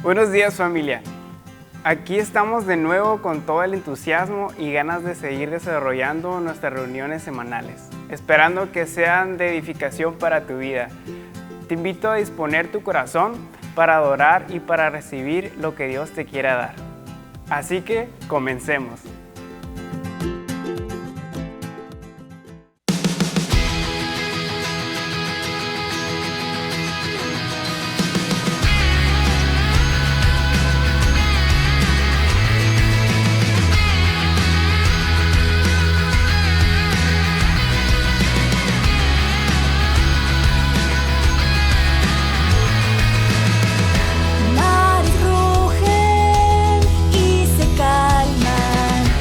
Buenos días, familia. Aquí estamos de nuevo con todo el entusiasmo y ganas de seguir desarrollando nuestras reuniones semanales, esperando que sean de edificación para tu vida. Te invito a disponer tu corazón para adorar y para recibir lo que Dios te quiera dar. Así que comencemos. Mares rugen y se calman.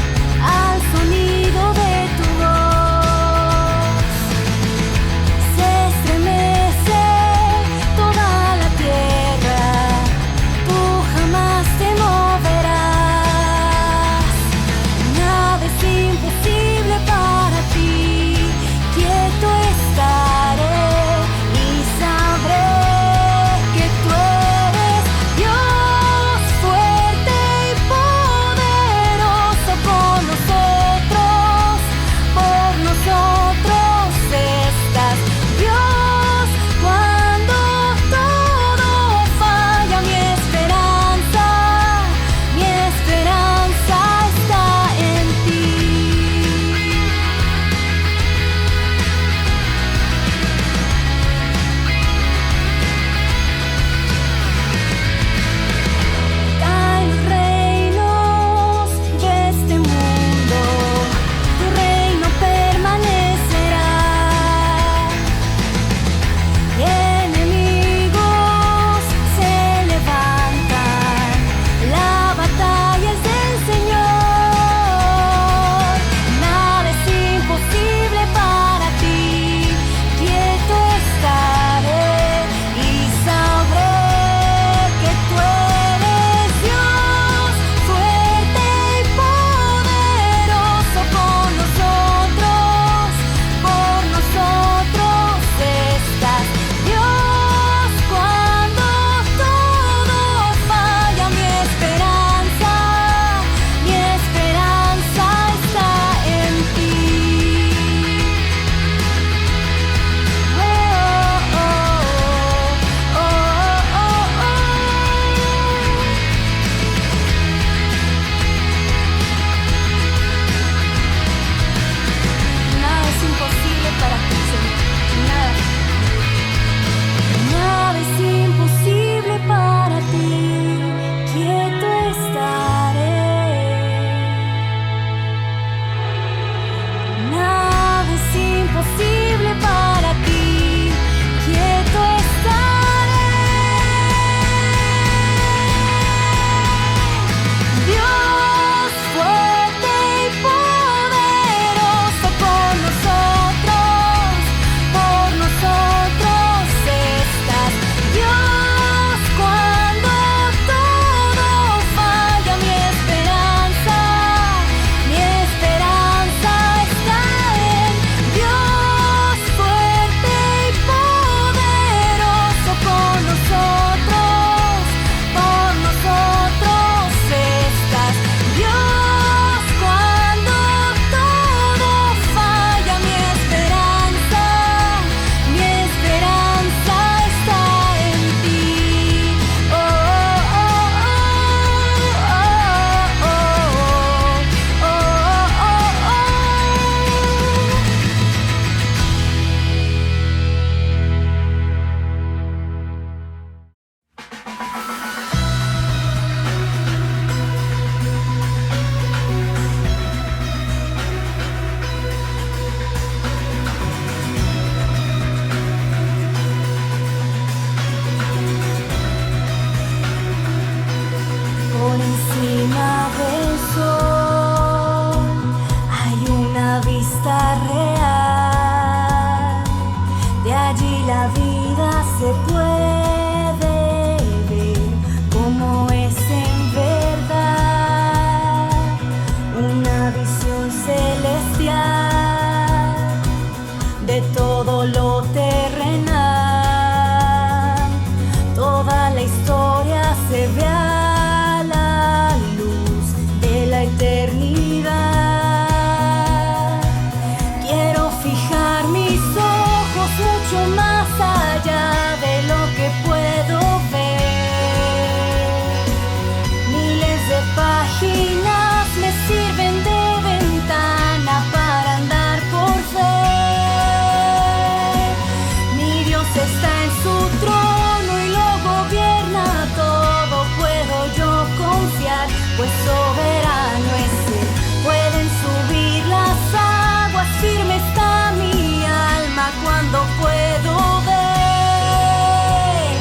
Dios está en su trono y lo gobierna todo. Puedo yo confiar, pues soberano es Él. Pueden subir las aguas, firme está mi alma cuando puedo ver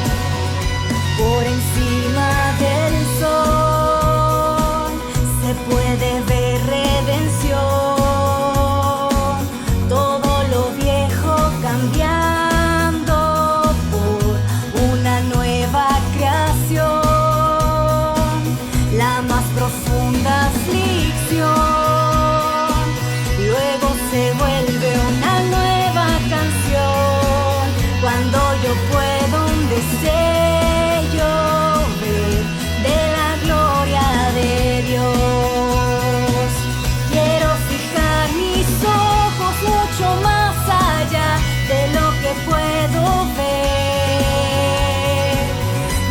por encima del sol. Se puede ver redención, todo lo viejo cambiando por una nueva creación. La más profunda aflicción luego se vuelve una nueva canción. Cuando yo puedo un deseo ver de la gloria de Dios. Quiero fijar mis ojos mucho más allá de lo que puedo ver.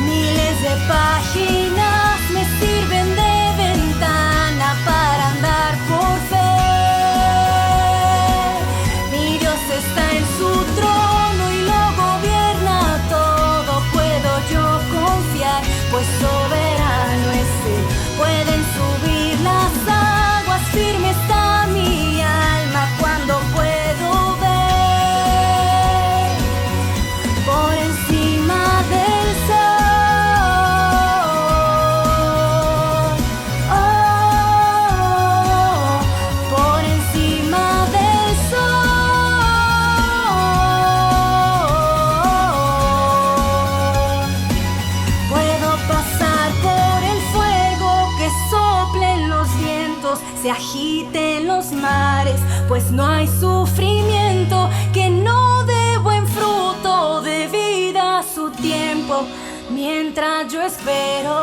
Miles de páginas me sirven de ventana para andar por fe. Mi Dios está en su trono y lo gobierna todo. Puedo yo confiar, pues soberano es Él. Pueden subir las aguas, firme está mi alma cuando puedo ver por encima del sol. Oh, por encima del sol. Puedo pasar por el fuego, que soplen los vientos, se agiten los mares, pues no hay sufrimiento que no dé buen fruto de vida a su tiempo. Mientras yo espero,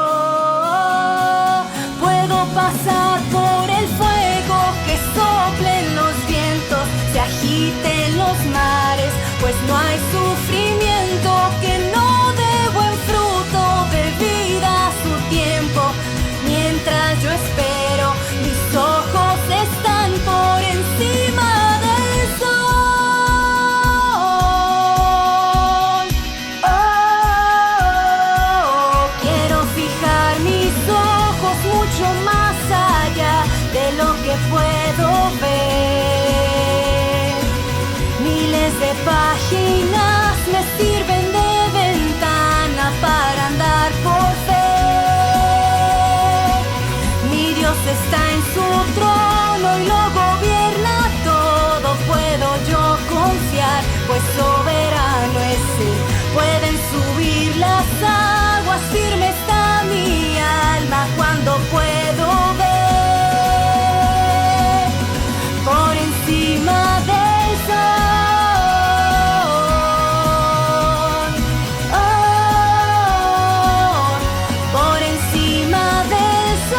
puedo pasar por el fuego, que soplen los vientos, se agiten los mares, pues no hay sufrimiento que no dé buen fruto de vida a su tiempo. Mientras yo espero, mis ojos están por encima del sol. Oh, quiero fijar mis ojos mucho más allá de lo que puedo ver. Miles de páginas me sirven de ventana para andar por fe. Mi Dios está en su trono y lo gobierna todo. Puedo yo confiar, pues soberano es Él. Pueden subir las aguas, firme está mi alma cuando puedo ver por encima del sol. Oh, por encima del sol.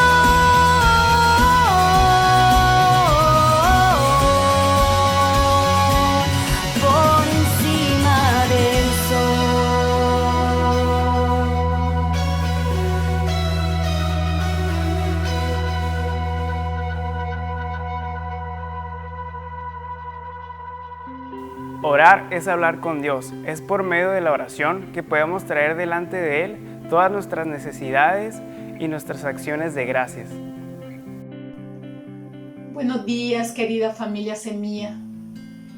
Por encima del Orar es hablar con Dios. Es por medio de la oración que podemos traer delante de Él todas nuestras necesidades y nuestras acciones de gracias. Buenos días, querida familia Semilla.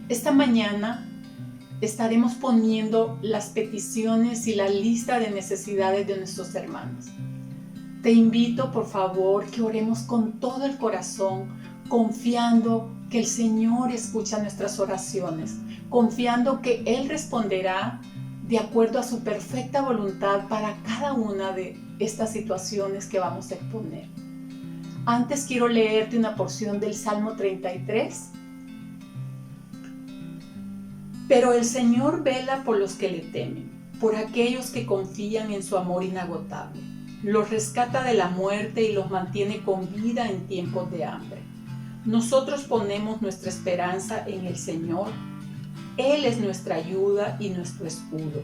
Esta mañana estaremos poniendo las peticiones y la lista de necesidades de nuestros hermanos. Te invito, por favor, que oremos con todo el corazón, confiando que el Señor escucha nuestras oraciones, confiando que Él responderá de acuerdo a su perfecta voluntad para cada una de estas situaciones que vamos a exponer. Antes quiero leerte una porción del Salmo 33. Pero el Señor vela por los que le temen, por aquellos que confían en su amor inagotable. Los rescata de la muerte y los mantiene con vida en tiempos de hambre. Nosotros ponemos nuestra esperanza en el Señor. Él es nuestra ayuda y nuestro escudo.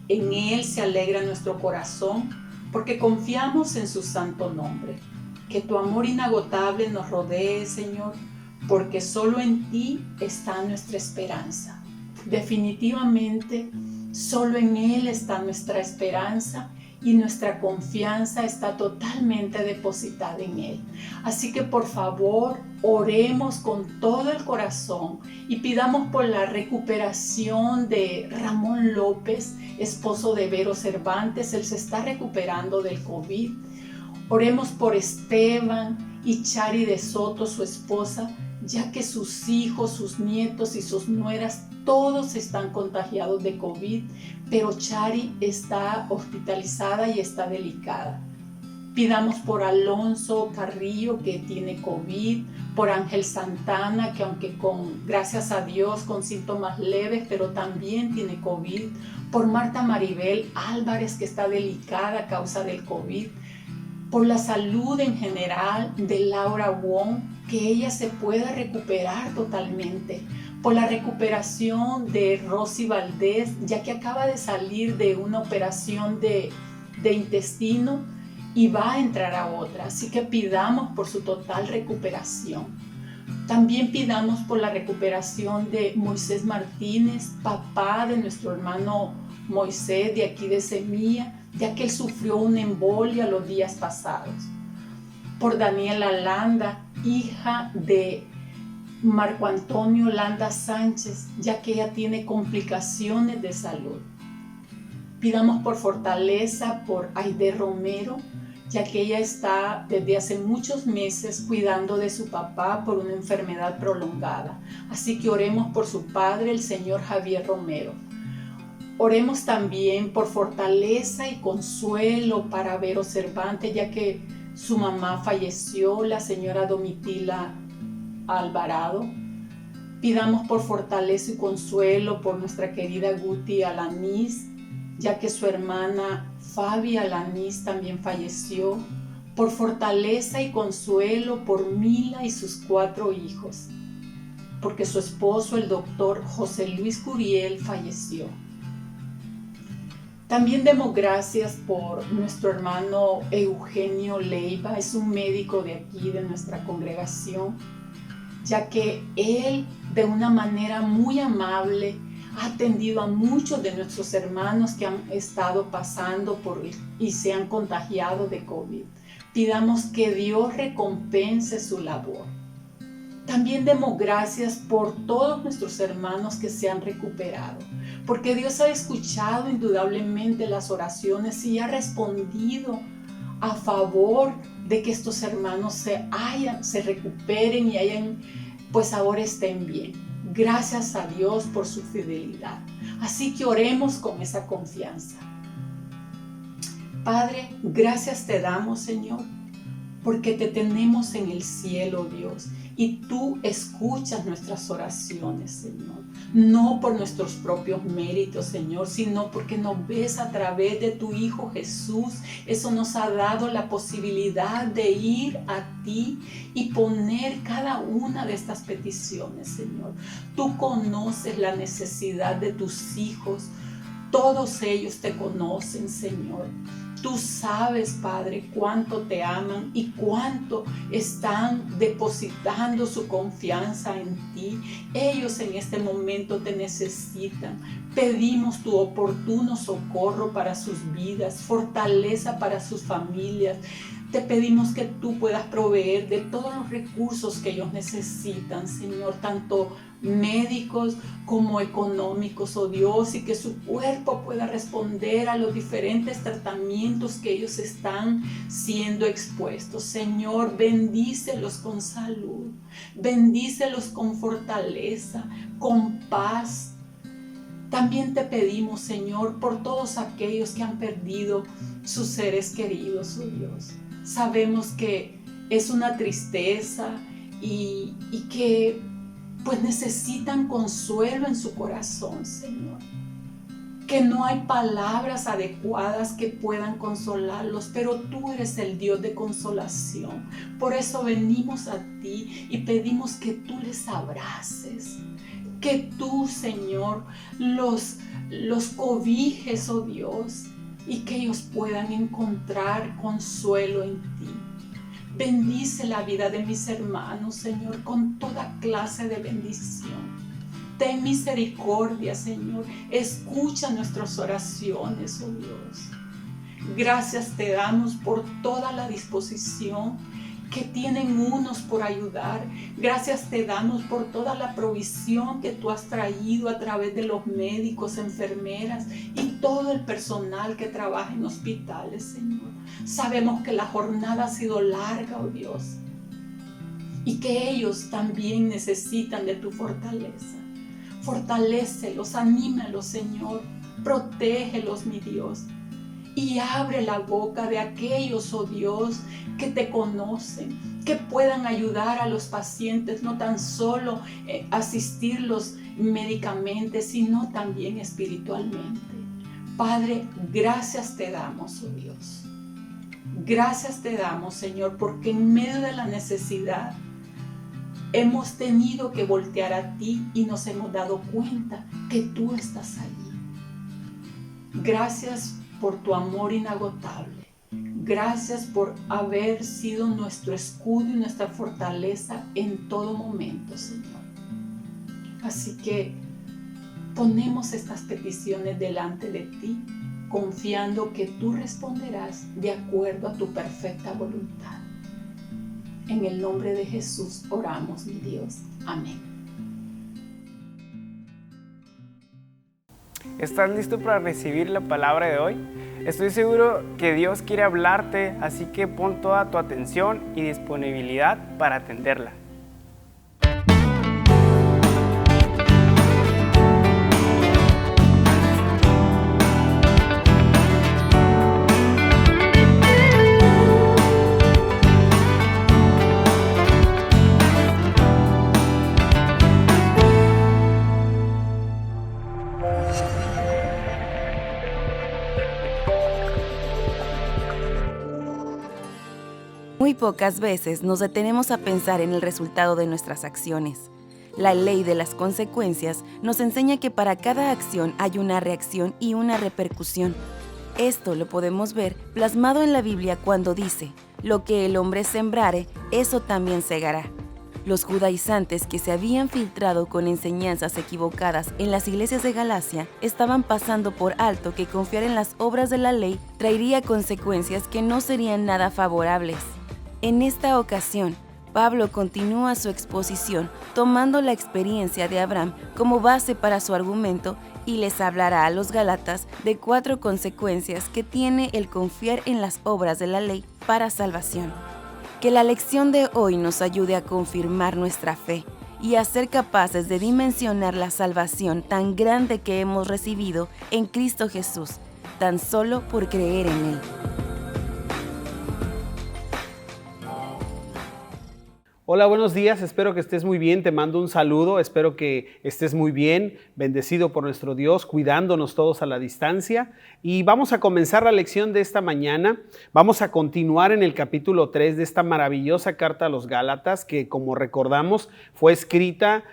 En Él se alegra nuestro corazón porque confiamos en su santo nombre. Que tu amor inagotable nos rodee, Señor, porque solo en ti está nuestra esperanza. Definitivamente, Solo en Él está nuestra esperanza y nuestra confianza está totalmente depositada en Él. Así que por favor, oremos con todo el corazón y pidamos por la recuperación de Ramón López, esposo de Vero Cervantes. Él se está recuperando del COVID. Oremos por Esteban y Chari de Soto, su esposa, ya que sus hijos, sus nietos y sus nueras todos están contagiados de COVID, pero Chari está hospitalizada y está delicada. Pidamos por Alonso Carrillo, que tiene COVID, por Ángel Santana, que aunque gracias a Dios, con síntomas leves, pero también tiene COVID, por Marta Maribel Álvarez, que está delicada a causa del COVID, por la salud en general de Laura Wong, que ella se pueda recuperar totalmente, por la recuperación de Rosy Valdés, ya que acaba de salir de una operación de intestino y va a entrar a otra, así que pidamos por su total recuperación. También pidamos por la recuperación de Moisés Martínez, papá de nuestro hermano Moisés de aquí de Semilla, ya que él sufrió una embolia los días pasados. Por Daniela Landa, hija de Marco Antonio Landa Sánchez, ya que ella tiene complicaciones de salud. Pidamos por fortaleza por Aide Romero, ya que ella está desde hace muchos meses cuidando de su papá por una enfermedad prolongada. Así que oremos por su padre, el señor Javier Romero. Oremos también por fortaleza y consuelo para Vero Cervantes, ya que su mamá falleció, la señora Domitila Alvarado. Pidamos por fortaleza y consuelo por nuestra querida Guti Alanís, ya que su hermana Fabi Alanís también falleció. Por fortaleza y consuelo por Mila y sus 4 hijos, porque su esposo, el doctor José Luis Curiel, falleció. También demos gracias por nuestro hermano Eugenio Leiva, es un médico de aquí, de nuestra congregación, ya que él de una manera muy amable ha atendido a muchos de nuestros hermanos que han estado pasando y se han contagiado de COVID. Pidamos que Dios recompense su labor. También demos gracias por todos nuestros hermanos que se han recuperado, porque Dios ha escuchado indudablemente las oraciones y ha respondido a favor de que estos hermanos se recuperen y pues ahora estén bien. Gracias a Dios por su fidelidad. Así que oremos con esa confianza. Padre, gracias te damos, Señor, porque te tenemos en el cielo, Dios, y tú escuchas nuestras oraciones, Señor. No por nuestros propios méritos, Señor, sino porque nos ves a través de tu Hijo Jesús. Eso nos ha dado la posibilidad de ir a ti y poner cada una de estas peticiones, Señor. Tú conoces la necesidad de tus hijos. Todos ellos te conocen, Señor. Tú sabes, Padre, cuánto te aman y cuánto están depositando su confianza en ti. Ellos en este momento te necesitan. Pedimos tu oportuno socorro para sus vidas, fortaleza para sus familias. Te pedimos que tú puedas proveer de todos los recursos que ellos necesitan, Señor, tanto médicos como económicos, oh Dios, y que su cuerpo pueda responder a los diferentes tratamientos que ellos están siendo expuestos. Señor, bendícelos con salud, bendícelos con fortaleza, con paz. También te pedimos, Señor, por todos aquellos que han perdido sus seres queridos, oh Dios. Sabemos que es una tristeza y que pues necesitan consuelo en su corazón, Señor. Que no hay palabras adecuadas que puedan consolarlos, pero tú eres el Dios de consolación. Por eso venimos a ti y pedimos que tú les abraces, que tú, Señor, los cobijes, oh Dios, y que ellos puedan encontrar consuelo en ti. Bendice la vida de mis hermanos, Señor, con toda clase de bendición. Ten misericordia, Señor. Escucha nuestras oraciones, oh Dios. Gracias te damos por toda la disposición que tienen unos por ayudar. Gracias te damos por toda la provisión que tú has traído a través de los médicos, enfermeras y todo el personal que trabaja en hospitales, Señor. Sabemos que la jornada ha sido larga, oh Dios, y que ellos también necesitan de tu fortaleza. Fortalécelos, anímalos, Señor. Protégelos, mi Dios. Y abre la boca de aquellos, oh Dios, que te conocen, que puedan ayudar a los pacientes, no tan solo asistirlos médicamente, sino también espiritualmente. Padre, gracias te damos, oh Dios. Gracias te damos, Señor, porque en medio de la necesidad hemos tenido que voltear a ti y nos hemos dado cuenta que tú estás allí. Gracias por tu amor inagotable. Gracias por haber sido nuestro escudo y nuestra fortaleza en todo momento, Señor. Así que ponemos estas peticiones delante de ti, confiando que tú responderás de acuerdo a tu perfecta voluntad. En el nombre de Jesús oramos, mi Dios. Amén. ¿Estás listo para recibir la palabra de hoy? Estoy seguro que Dios quiere hablarte, así que pon toda tu atención y disponibilidad para atenderla. Muy pocas veces nos detenemos a pensar en el resultado de nuestras acciones. La ley de las consecuencias nos enseña que para cada acción hay una reacción y una repercusión. Esto lo podemos ver plasmado en la Biblia cuando dice: lo que el hombre sembrare, eso también segará. Los judaizantes que se habían filtrado con enseñanzas equivocadas en las iglesias de Galacia estaban pasando por alto que confiar en las obras de la ley traería consecuencias que no serían nada favorables. En esta ocasión, Pablo continúa su exposición tomando la experiencia de Abraham como base para su argumento y les hablará a los gálatas de 4 consecuencias que tiene el confiar en las obras de la ley para salvación. Que la lección de hoy nos ayude a confirmar nuestra fe y a ser capaces de dimensionar la salvación tan grande que hemos recibido en Cristo Jesús, tan solo por creer en Él. Hola, buenos días, espero que estés muy bien, te mando un saludo, espero que estés muy bien, bendecido por nuestro Dios, cuidándonos todos a la distancia. Y vamos a comenzar la lección de esta mañana, vamos a continuar en el capítulo 3 de esta maravillosa carta a los Gálatas, que como recordamos fue escrita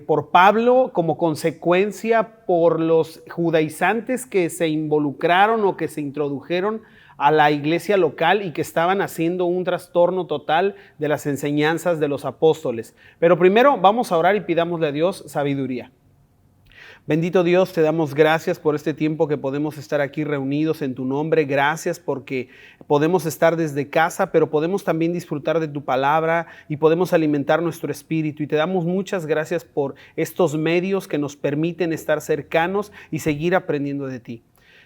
por Pablo como consecuencia por los judaizantes que se involucraron o que se introdujeron a la iglesia local y que estaban haciendo un trastorno total de las enseñanzas de los apóstoles. Pero primero vamos a orar y pidámosle a Dios sabiduría. Bendito Dios, te damos gracias por este tiempo que podemos estar aquí reunidos en tu nombre. Gracias porque podemos estar desde casa, pero podemos también disfrutar de tu palabra y podemos alimentar nuestro espíritu. Y te damos muchas gracias por estos medios que nos permiten estar cercanos y seguir aprendiendo de ti.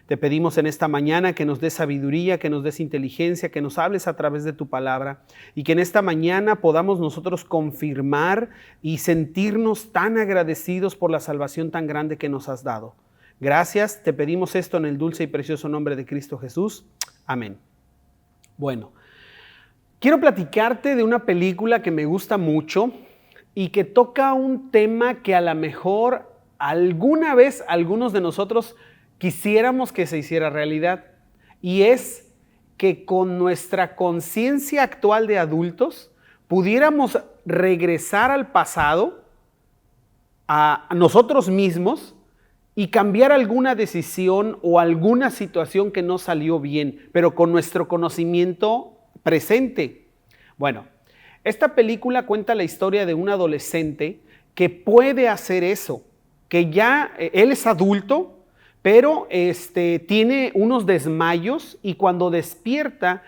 Te pedimos en esta mañana que nos des sabiduría, que nos des inteligencia, que nos hables a través de tu palabra y que en esta mañana podamos nosotros confirmar y sentirnos tan agradecidos por la salvación tan grande que nos has dado. Gracias, te pedimos esto en el dulce y precioso nombre de Cristo Jesús. Amén. Bueno, quiero platicarte de una película que me gusta mucho y que toca un tema que a lo mejor alguna vez algunos de nosotros quisiéramos que se hiciera realidad, y es que con nuestra conciencia actual de adultos pudiéramos regresar al pasado, a nosotros mismos, y cambiar alguna decisión o alguna situación que no salió bien, pero con nuestro conocimiento presente. Bueno, esta película cuenta la historia de un adolescente que puede hacer eso. que ya él es adulto, pero tiene unos desmayos y cuando despierta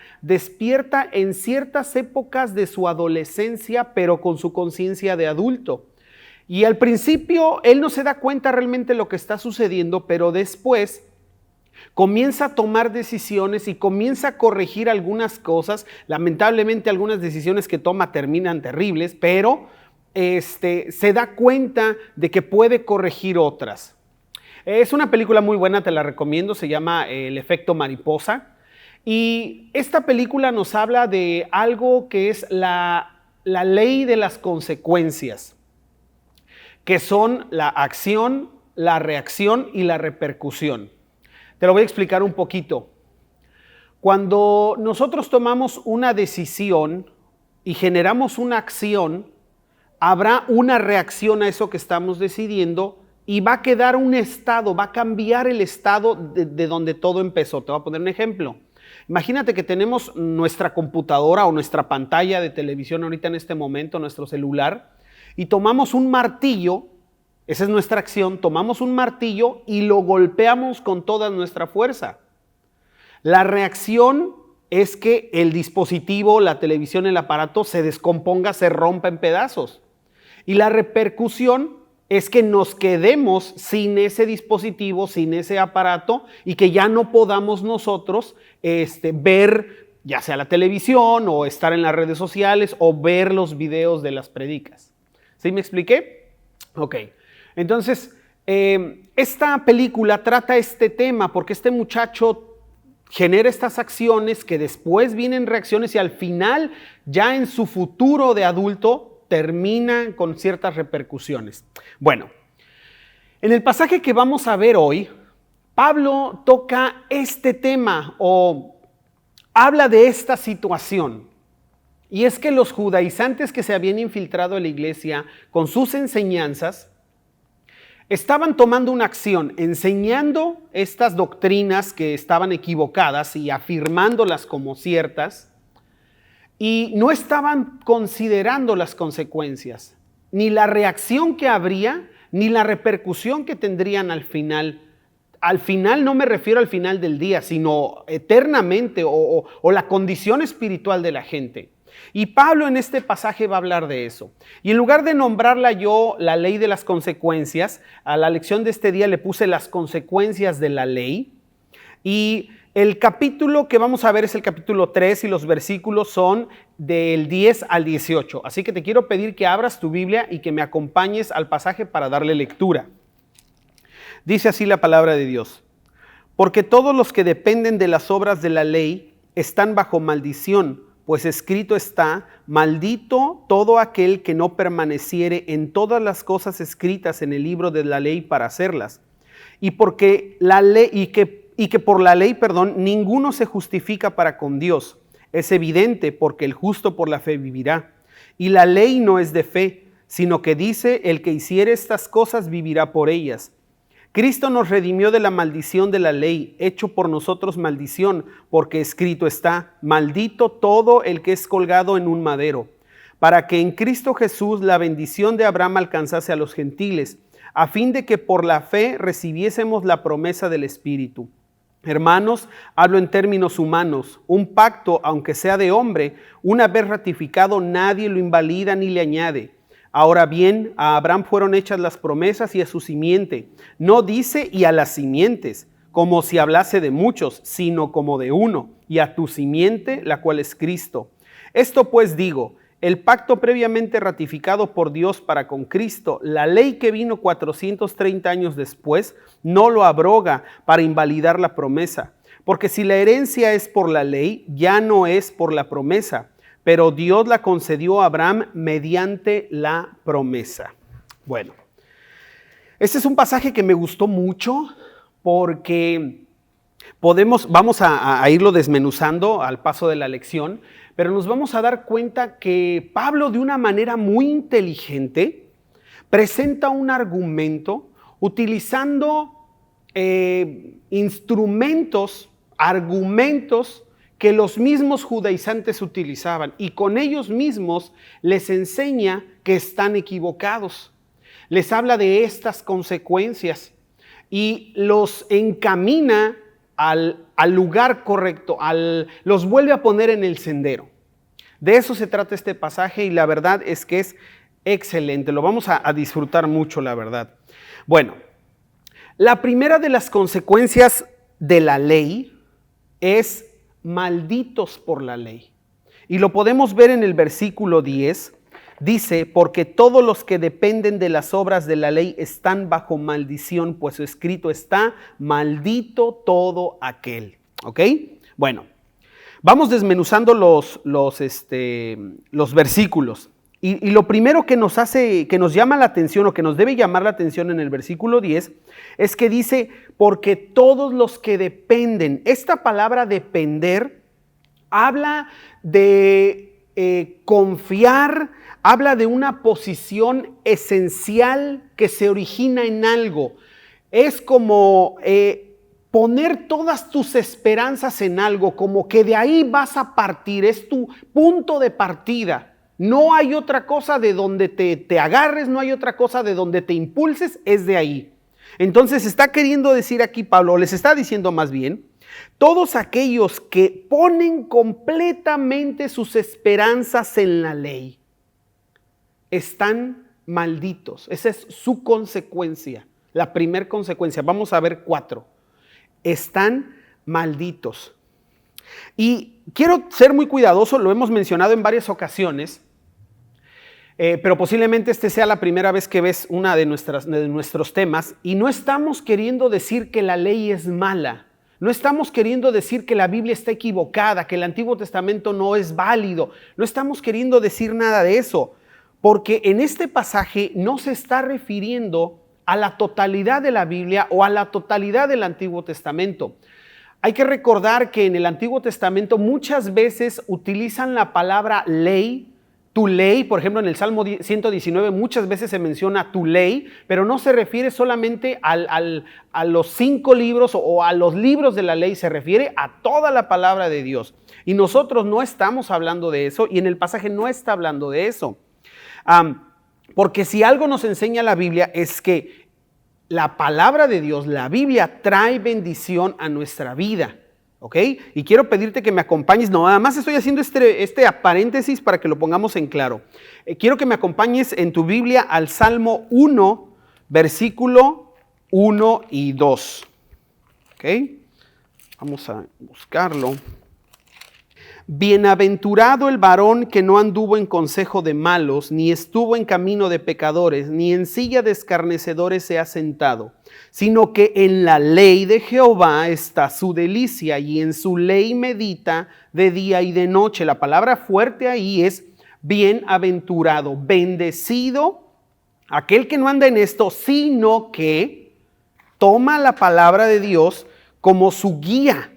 en ciertas épocas de su adolescencia, pero con su conciencia de adulto. Y al principio él no se da cuenta realmente de lo que está sucediendo, pero después comienza a tomar decisiones y comienza a corregir algunas cosas. Lamentablemente algunas decisiones que toma terminan terribles, pero se da cuenta de que puede corregir otras. Es una película muy buena, te la recomiendo, se llama El efecto mariposa. Y esta película nos habla de algo que es la ley de las consecuencias, que son la acción, la reacción y la repercusión. Te lo voy a explicar un poquito. Cuando nosotros tomamos una decisión y generamos una acción, habrá una reacción a eso que estamos decidiendo y va a quedar un estado, va a cambiar el estado de donde todo empezó. Te voy a poner un ejemplo. Imagínate que tenemos nuestra computadora o nuestra pantalla de televisión ahorita en este momento, nuestro celular, y tomamos un martillo, esa es nuestra acción, tomamos un martillo y lo golpeamos con toda nuestra fuerza. La reacción es que el dispositivo, la televisión, el aparato se descomponga, se rompa en pedazos. Y la repercusión es que nos quedemos sin ese dispositivo, sin ese aparato y que ya no podamos nosotros ver ya sea la televisión o estar en las redes sociales o ver los videos de las predicas. ¿Sí me expliqué? Ok. Entonces, esta película trata este tema porque este muchacho genera estas acciones que después vienen reacciones y al final, ya en su futuro de adulto, termina con ciertas repercusiones. Bueno, en el pasaje que vamos a ver hoy, Pablo toca este tema o habla de esta situación. Y es que los judaizantes que se habían infiltrado en la iglesia con sus enseñanzas, estaban tomando una acción, enseñando estas doctrinas que estaban equivocadas y afirmándolas como ciertas, y no estaban considerando las consecuencias, ni la reacción que habría, ni la repercusión que tendrían al final. Al final no me refiero al final del día, sino eternamente o la condición espiritual de la gente. Y Pablo en este pasaje va a hablar de eso. Y en lugar de nombrarla yo la ley de las consecuencias, a la lección de este día le puse las consecuencias de la ley. Y el capítulo que vamos a ver es el capítulo 3 y los versículos son del 10 al 18. Así que te quiero pedir que abras tu Biblia y que me acompañes al pasaje para darle lectura. Dice así la palabra de Dios. Porque todos los que dependen de las obras de la ley están bajo maldición, pues escrito está, maldito todo aquel que no permaneciere en todas las cosas escritas en el libro de la ley para hacerlas. Y porque la ley, y que por la ley, ninguno se justifica para con Dios. Es evidente, porque el justo por la fe vivirá. Y la ley no es de fe, sino que dice, el que hiciere estas cosas vivirá por ellas. Cristo nos redimió de la maldición de la ley, hecho por nosotros maldición, porque escrito está, maldito todo el que es colgado en un madero, para que en Cristo Jesús la bendición de Abraham alcanzase a los gentiles, a fin de que por la fe recibiésemos la promesa del Espíritu. Hermanos, hablo en términos humanos. Un pacto, aunque sea de hombre, una vez ratificado, nadie lo invalida ni le añade. Ahora bien, a Abraham fueron hechas las promesas y a su simiente. No dice y a las simientes, como si hablase de muchos, sino como de uno, y a tu simiente, la cual es Cristo. Esto pues digo, el pacto previamente ratificado por Dios para con Cristo, la ley que vino 430 años después, no lo abroga para invalidar la promesa. Porque si la herencia es por la ley, ya no es por la promesa, pero Dios la concedió a Abraham mediante la promesa. Bueno, este es un pasaje que me gustó mucho porque vamos a irlo desmenuzando al paso de la lección, pero nos vamos a dar cuenta que Pablo, de una manera muy inteligente, presenta un argumento utilizando argumentos que los mismos judaizantes utilizaban, y con ellos mismos les enseña que están equivocados. les habla de estas consecuencias y los encamina al lugar correcto, los vuelve a poner en el sendero. De eso se trata este pasaje y la verdad es que es excelente, lo vamos a disfrutar mucho, la verdad. Bueno, la primera de las consecuencias de la ley es malditos por la ley. Y lo podemos ver en el versículo 10, dice, porque todos los que dependen de las obras de la ley están bajo maldición, pues escrito está, maldito todo aquel. ¿Ok? Bueno, vamos desmenuzando los versículos. Y lo primero que nos llama la atención o que nos debe llamar la atención en el versículo 10 es que dice, porque todos los que dependen. Esta palabra depender habla de confiar, habla de una posición esencial que se origina en algo. Es como poner todas tus esperanzas en algo, como que de ahí vas a partir, es tu punto de partida. No hay otra cosa de donde te agarres, no hay otra cosa de donde te impulses, es de ahí. Entonces está queriendo decir aquí Pablo, les está diciendo más bien, todos aquellos que ponen completamente sus esperanzas en la ley, están malditos. Esa es su consecuencia, la primera consecuencia. Vamos a ver 4. Están malditos. Y quiero ser muy cuidadoso, lo hemos mencionado en varias ocasiones, pero posiblemente este sea la primera vez que ves una de nuestros temas, y no estamos queriendo decir que la ley es mala, no estamos queriendo decir que la Biblia está equivocada, que el Antiguo Testamento no es válido, no estamos queriendo decir nada de eso, porque en este pasaje no se está refiriendo a la totalidad de la Biblia o a la totalidad del Antiguo Testamento. Hay que recordar que en el Antiguo Testamento muchas veces utilizan la palabra ley, tu ley, por ejemplo en el Salmo 119 muchas veces se menciona tu ley, pero no se refiere solamente a los 5 libros o a los libros de la ley, se refiere a toda la palabra de Dios. Y nosotros no estamos hablando de eso y en el pasaje no está hablando de eso. Porque si algo nos enseña la Biblia es que la palabra de Dios, la Biblia, trae bendición a nuestra vida, ¿ok? Y quiero pedirte que me acompañes, no, nada más estoy haciendo este paréntesis para que lo pongamos en claro. Quiero que me acompañes en tu Biblia al Salmo 1, versículo 1 y 2, ¿ok? Vamos a buscarlo. Bienaventurado el varón que no anduvo en consejo de malos, ni estuvo en camino de pecadores, ni en silla de escarnecedores se ha sentado, sino que en la ley de Jehová está su delicia, y en su ley medita de día y de noche. La palabra fuerte ahí es bienaventurado, bendecido, aquel que no anda en esto, sino que toma la palabra de Dios como su guía,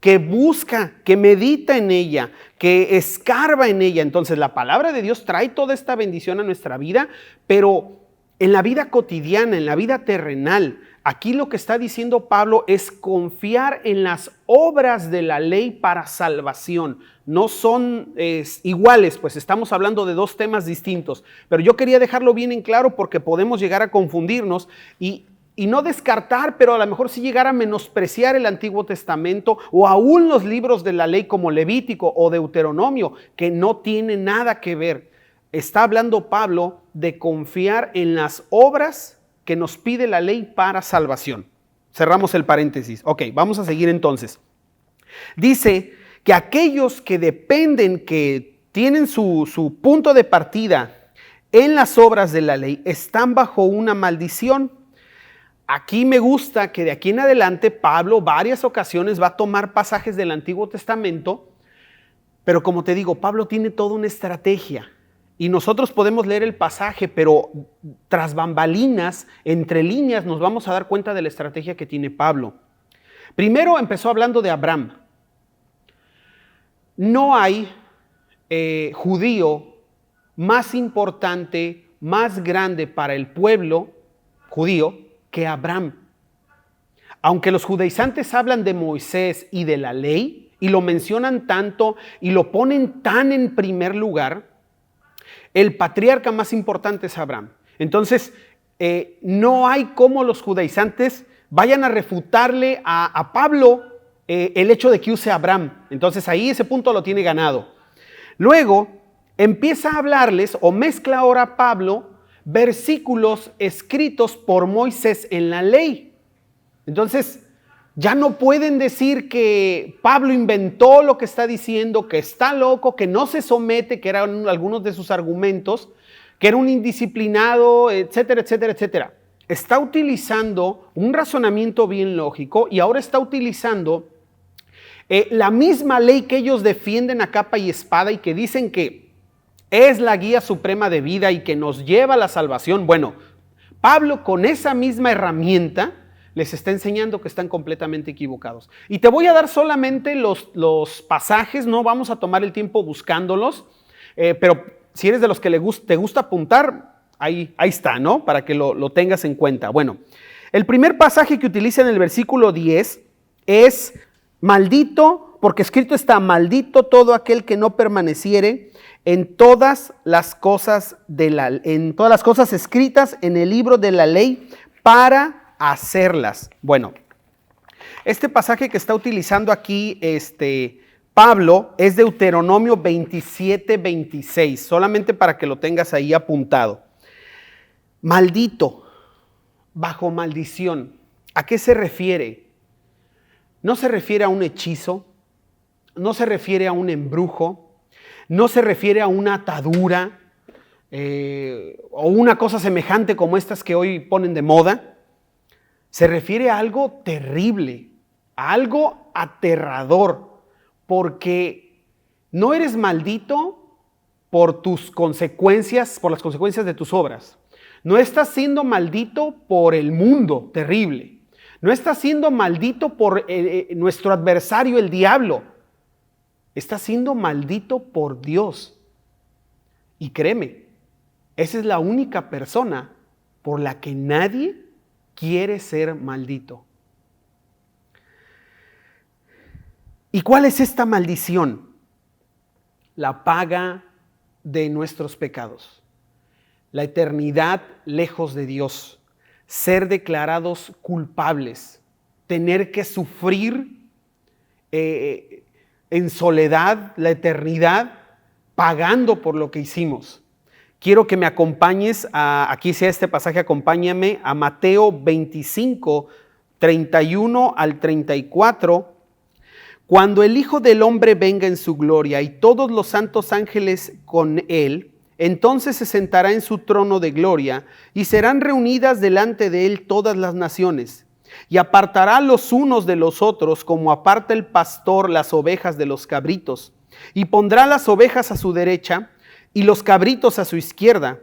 que busca, que medita en ella, que escarba en ella. Entonces la palabra de Dios trae toda esta bendición a nuestra vida, pero en la vida cotidiana, en la vida terrenal, aquí lo que está diciendo Pablo es confiar en las obras de la ley para salvación. No son iguales, pues estamos hablando de 2 temas distintos, pero yo quería dejarlo bien en claro porque podemos llegar a confundirnos y no descartar, pero a lo mejor sí llegar a menospreciar el Antiguo Testamento o aún los libros de la ley como Levítico o Deuteronomio, que no tienen nada que ver. Está hablando Pablo de confiar en las obras que nos pide la ley para salvación. Cerramos el paréntesis. Ok, vamos a seguir entonces. Dice que aquellos que dependen, que tienen su punto de partida en las obras de la ley, están bajo una maldición. Aquí me gusta que de aquí en adelante Pablo varias ocasiones va a tomar pasajes del Antiguo Testamento, pero como te digo, Pablo tiene toda una estrategia y nosotros podemos leer el pasaje, pero tras bambalinas, entre líneas, nos vamos a dar cuenta de la estrategia que tiene Pablo. Primero empezó hablando de Abraham. No hay judío más importante, más grande para el pueblo judío que Abraham. Aunque los judaizantes hablan de Moisés y de la ley y lo mencionan tanto y lo ponen tan en primer lugar, el patriarca más importante es Abraham. Entonces, no hay cómo los judaizantes vayan a refutarle a Pablo el hecho de que use a Abraham. Entonces ahí ese punto lo tiene ganado. Luego empieza a hablarles o mezcla ahora Pablo versículos escritos por Moisés en la ley. Entonces ya no pueden decir que Pablo inventó lo que está diciendo, que está loco, que no se somete, que eran algunos de sus argumentos, que era un indisciplinado, etcétera, etcétera, etcétera. Está utilizando un razonamiento bien lógico y ahora está utilizando la misma ley que ellos defienden a capa y espada y que dicen que es la guía suprema de vida y que nos lleva a la salvación. Bueno, Pablo con esa misma herramienta les está enseñando que están completamente equivocados. Y te voy a dar solamente los pasajes, no vamos a tomar el tiempo buscándolos, pero si eres de los que te gusta apuntar, ahí está, ¿no? Para que lo tengas en cuenta. Bueno, el primer pasaje que utiliza en el versículo 10 es: maldito, porque escrito está, maldito todo aquel que no permaneciere en todas las cosas escritas en el libro de la ley para hacerlas. Bueno, este pasaje que está utilizando aquí Pablo es Deuteronomio 27:26, solamente para que lo tengas ahí apuntado. Maldito, bajo maldición. ¿A qué se refiere? No se refiere a un hechizo, no se refiere a un embrujo, no se refiere a una atadura o una cosa semejante como estas que hoy ponen de moda. Se refiere a algo terrible, a algo aterrador, porque no eres maldito por tus consecuencias, por las consecuencias de tus obras. No estás siendo maldito por el mundo terrible. No estás siendo maldito por nuestro adversario, el diablo. Estás siendo maldito por Dios. Y créeme, esa es la única persona por la que nadie quiere ser maldito. ¿Y cuál es esta maldición? La paga de nuestros pecados. La eternidad lejos de Dios. Ser declarados culpables. Tener que sufrir en soledad la eternidad pagando por lo que hicimos. Quiero que me acompañes, aquí sea este pasaje, acompáñame a Mateo 25, 31 al 34. Cuando el Hijo del Hombre venga en su gloria y todos los santos ángeles con él, entonces se sentará en su trono de gloria y serán reunidas delante de él todas las naciones. Y apartará los unos de los otros como aparta el pastor las ovejas de los cabritos. Y pondrá las ovejas a su derecha y los cabritos a su izquierda.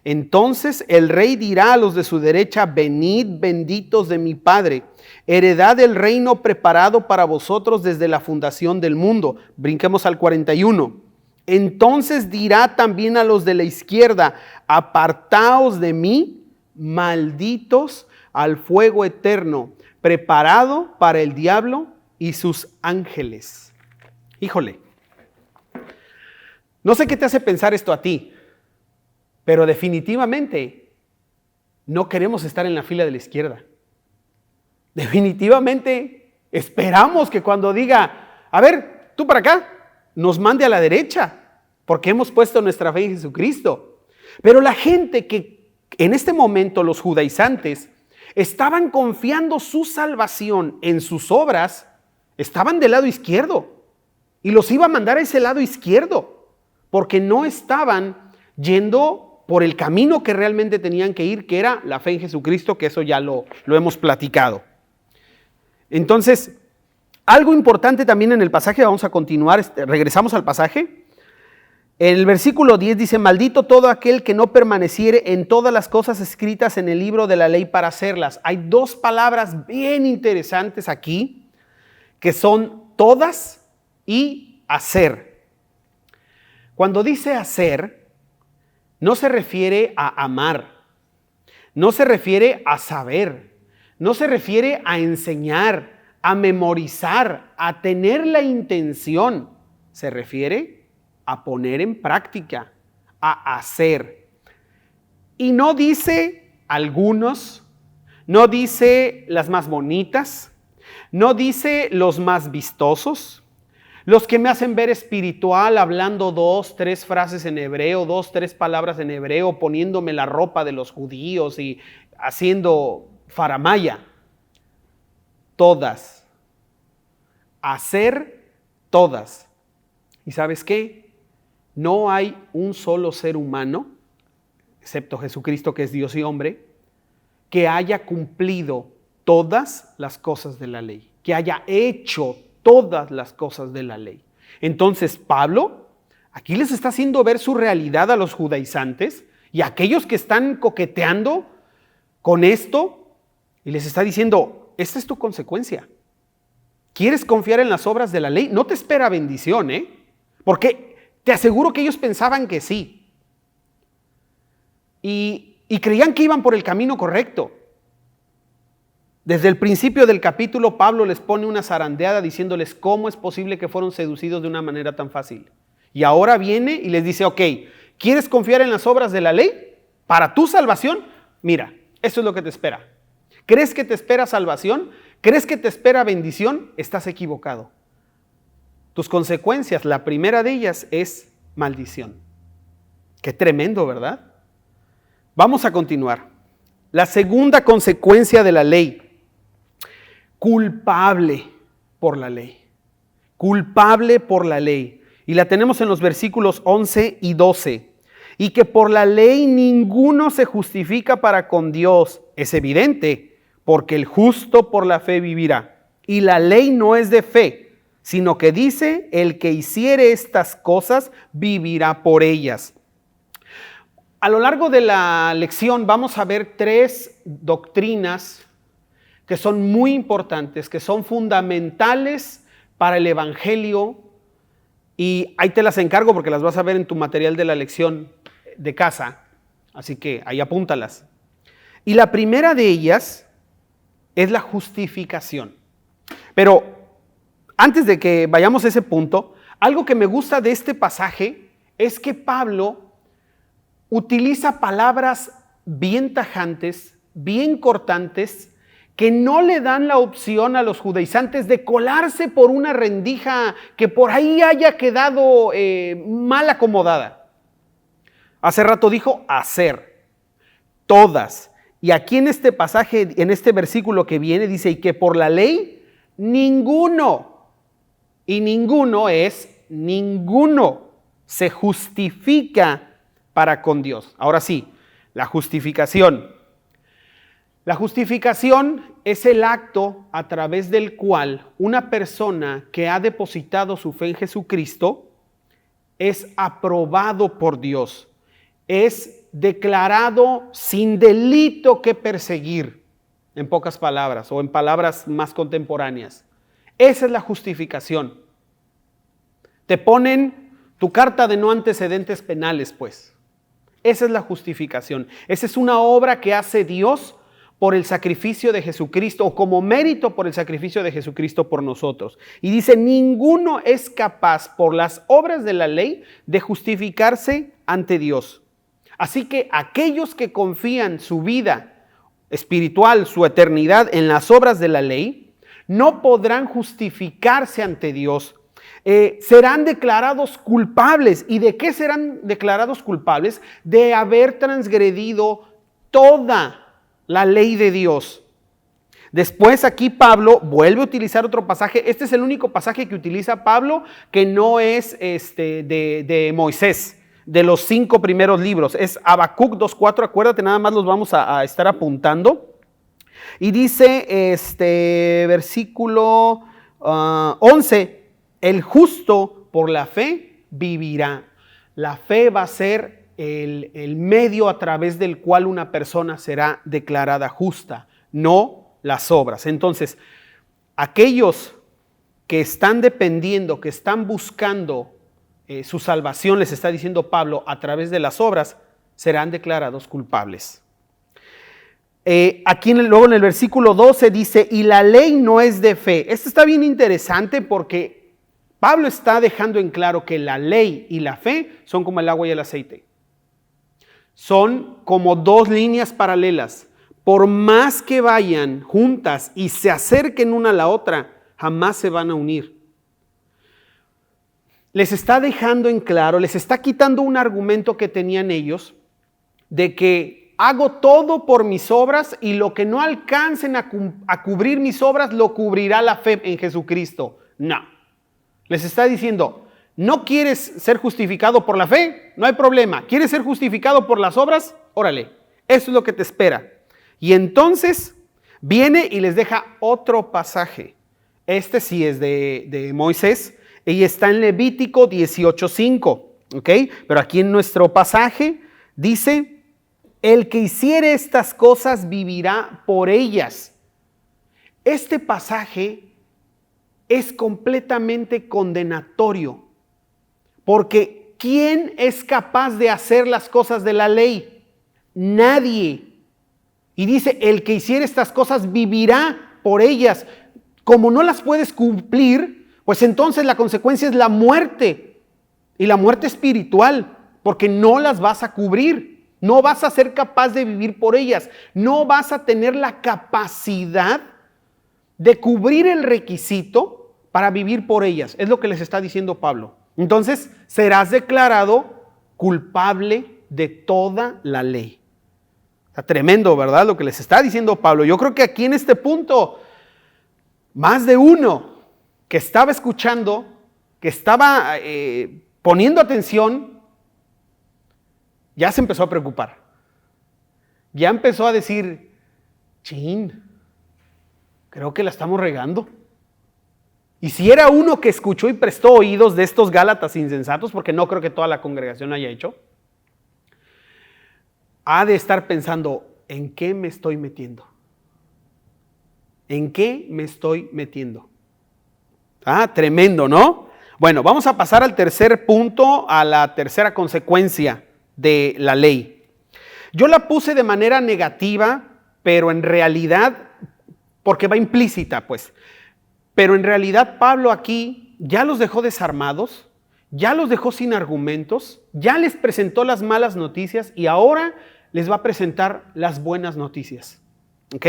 Entonces el rey dirá a los de su derecha: venid, benditos de mi Padre, heredad del reino preparado para vosotros desde la fundación del mundo. Brinquemos al 41. Entonces dirá también a los de la izquierda: apartaos de mí, malditos, al fuego eterno, preparado para el diablo y sus ángeles. Híjole, no sé qué te hace pensar esto a ti, pero definitivamente no queremos estar en la fila de la izquierda. Definitivamente esperamos que cuando diga: a ver, tú para acá, nos mande a la derecha, porque hemos puesto nuestra fe en Jesucristo. Pero la gente que en este momento, los judaizantes, estaban confiando su salvación en sus obras, estaban del lado izquierdo y los iba a mandar a ese lado izquierdo, porque no estaban yendo por el camino que realmente tenían que ir, que era la fe en Jesucristo, que eso ya lo hemos platicado. Entonces, algo importante también en el pasaje, vamos a continuar, regresamos al pasaje. El versículo 10 dice: maldito todo aquel que no permaneciere en todas las cosas escritas en el libro de la ley para hacerlas. Hay dos palabras bien interesantes aquí, que son todas y hacer. Cuando dice hacer, no se refiere a amar, no se refiere a saber, no se refiere a enseñar, a memorizar, a tener la intención. Se refiere a poner en práctica, a hacer. Y no dice algunos, no dice las más bonitas, no dice los más vistosos, los que me hacen ver espiritual, hablando 2, 3 frases en hebreo, 2, 3 palabras en hebreo, poniéndome la ropa de los judíos y haciendo faramaya. Todas. Hacer todas. ¿Y sabes qué? No hay un solo ser humano, excepto Jesucristo, que es Dios y hombre, que haya cumplido todas las cosas de la ley, que haya hecho todas las cosas de la ley. Entonces Pablo aquí les está haciendo ver su realidad a los judaizantes y a aquellos que están coqueteando con esto, y les está diciendo, esta es tu consecuencia. ¿Quieres confiar en las obras de la ley? No te espera bendición, porque te aseguro que ellos pensaban que sí. Y creían que iban por el camino correcto. Desde el principio del capítulo, Pablo les pone una zarandeada diciéndoles cómo es posible que fueron seducidos de una manera tan fácil. Y ahora viene y les dice, ok, ¿quieres confiar en las obras de la ley para tu salvación? Mira, eso es lo que te espera. ¿Crees que te espera salvación? ¿Crees que te espera bendición? Estás equivocado. Tus consecuencias, la primera de ellas es maldición. Qué tremendo, ¿verdad? Vamos a continuar. La segunda consecuencia de la ley. Culpable por la ley. Culpable por la ley. Y la tenemos en los versículos 11 y 12. Y que por la ley ninguno se justifica para con Dios. Es evidente, porque el justo por la fe vivirá. Y la ley no es de fe, sino que dice, el que hiciere estas cosas vivirá por ellas. A lo largo de la lección vamos a ver 3 doctrinas que son muy importantes, que son fundamentales para el evangelio, y ahí te las encargo porque las vas a ver en tu material de la lección de casa, así que ahí apúntalas. Y la primera de ellas es la justificación. Pero antes de que vayamos a ese punto, algo que me gusta de este pasaje es que Pablo utiliza palabras bien tajantes, bien cortantes, que no le dan la opción a los judaizantes de colarse por una rendija que por ahí haya quedado mal acomodada. Hace rato dijo hacer, todas. Y aquí en este pasaje, en este versículo que viene, dice, y que por la ley, ninguno, y ninguno es ninguno, se justifica para con Dios. Ahora sí, la justificación. La justificación es el acto a través del cual una persona que ha depositado su fe en Jesucristo es aprobado por Dios, es declarado sin delito que perseguir, en pocas palabras o en palabras más contemporáneas. Esa es la justificación. Te ponen tu carta de no antecedentes penales, pues. Esa es la justificación. Esa es una obra que hace Dios por el sacrificio de Jesucristo, o como mérito por el sacrificio de Jesucristo por nosotros. Y dice, ninguno es capaz por las obras de la ley de justificarse ante Dios. Así que aquellos que confían su vida espiritual, su eternidad en las obras de la ley, no podrán justificarse ante Dios. Serán declarados culpables. ¿Y de qué serán declarados culpables? De haber transgredido toda la ley de Dios. Después aquí Pablo vuelve a utilizar otro pasaje. Este es el único pasaje que utiliza Pablo que no es de Moisés, de los 5 primeros libros. Es Habacuc 2:4, acuérdate, nada más los vamos a estar apuntando. Y dice versículo 11, el justo por la fe vivirá. La fe va a ser el medio a través del cual una persona será declarada justa, no las obras. Entonces, aquellos que están dependiendo, que están buscando su salvación, les está diciendo Pablo, a través de las obras, serán declarados culpables. Aquí luego en el versículo 12 dice, y la ley no es de fe. Esto está bien interesante porque Pablo está dejando en claro que la ley y la fe son como el agua y el aceite. son como dos líneas paralelas. Por más que vayan juntas y se acerquen una a la otra, jamás se van a unir. Les está dejando en claro, les está quitando un argumento que tenían ellos de que hago todo por mis obras y lo que no alcancen a cubrir mis obras lo cubrirá la fe en Jesucristo. No. Les está diciendo, ¿no quieres ser justificado por la fe? No hay problema. ¿Quieres ser justificado por las obras? Órale, eso es lo que te espera. Y entonces viene y les deja otro pasaje. Este sí es de Moisés y está en Levítico 18:5, ¿ok? Pero aquí en nuestro pasaje dice, el que hiciere estas cosas vivirá por ellas. Este pasaje es completamente condenatorio, porque ¿quién es capaz de hacer las cosas de la ley? Nadie. Y dice, el que hiciere estas cosas vivirá por ellas. Como no las puedes cumplir, pues entonces la consecuencia es la muerte, y la muerte espiritual, porque no las vas a cubrir, no vas a ser capaz de vivir por ellas, no vas a tener la capacidad de cubrir el requisito para vivir por ellas. Es lo que les está diciendo Pablo. Entonces serás declarado culpable de toda la ley. Está tremendo, ¿verdad? Lo que les está diciendo Pablo. Yo creo que aquí en este punto, más de uno que estaba escuchando, que estaba poniendo atención, ya se empezó a preocupar. Ya empezó a decir, chin, creo que la estamos regando. Y si era uno que escuchó y prestó oídos de estos Gálatas insensatos, porque no creo que toda la congregación haya hecho, ha de estar pensando, ¿en qué me estoy metiendo? ¿En qué me estoy metiendo? Tremendo, ¿no? Bueno, vamos a pasar al tercer punto, a la tercera consecuencia de la ley. Yo la puse de manera negativa, pero en realidad, porque va implícita, pues. Pero en realidad Pablo aquí ya los dejó desarmados, ya los dejó sin argumentos, ya les presentó las malas noticias y ahora les va a presentar las buenas noticias. ¿Ok?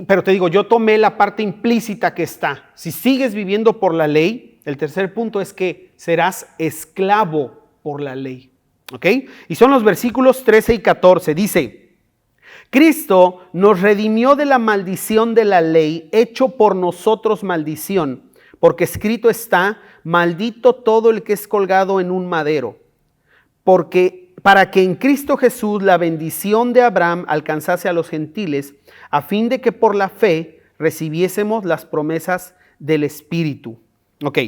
Pero te digo, yo tomé la parte implícita que está. Si sigues viviendo por la ley, el tercer punto es que serás esclavo por la ley. ¿Ok? Y son los versículos 13 y 14. Dice, Cristo nos redimió de la maldición de la ley, hecho por nosotros maldición, porque escrito está, maldito todo el que es colgado en un madero, para que en Cristo Jesús la bendición de Abraham alcanzase a los gentiles, a fin de que por la fe recibiésemos las promesas del Espíritu. Ok.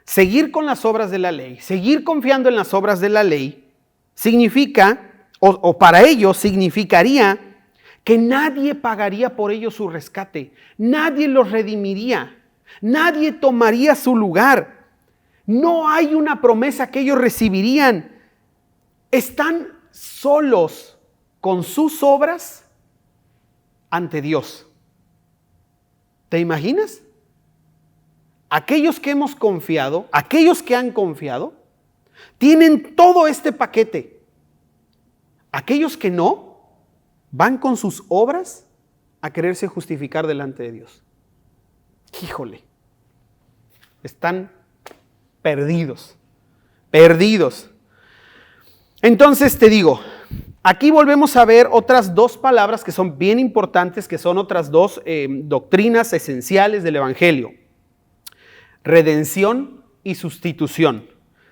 Seguir con las obras de la ley, seguir confiando en las obras de la ley, significa, o para ellos significaría que nadie pagaría por ellos su rescate, nadie los redimiría, nadie tomaría su lugar. No hay una promesa que ellos recibirían. Están solos con sus obras ante Dios. ¿Te imaginas? Aquellos que hemos confiado, aquellos que han confiado, tienen todo este paquete. Aquellos que no, van con sus obras a quererse justificar delante de Dios. Híjole, están perdidos. Entonces te digo, aquí volvemos a ver otras dos palabras que son bien importantes, que son otras dos doctrinas esenciales del Evangelio. Redención y sustitución.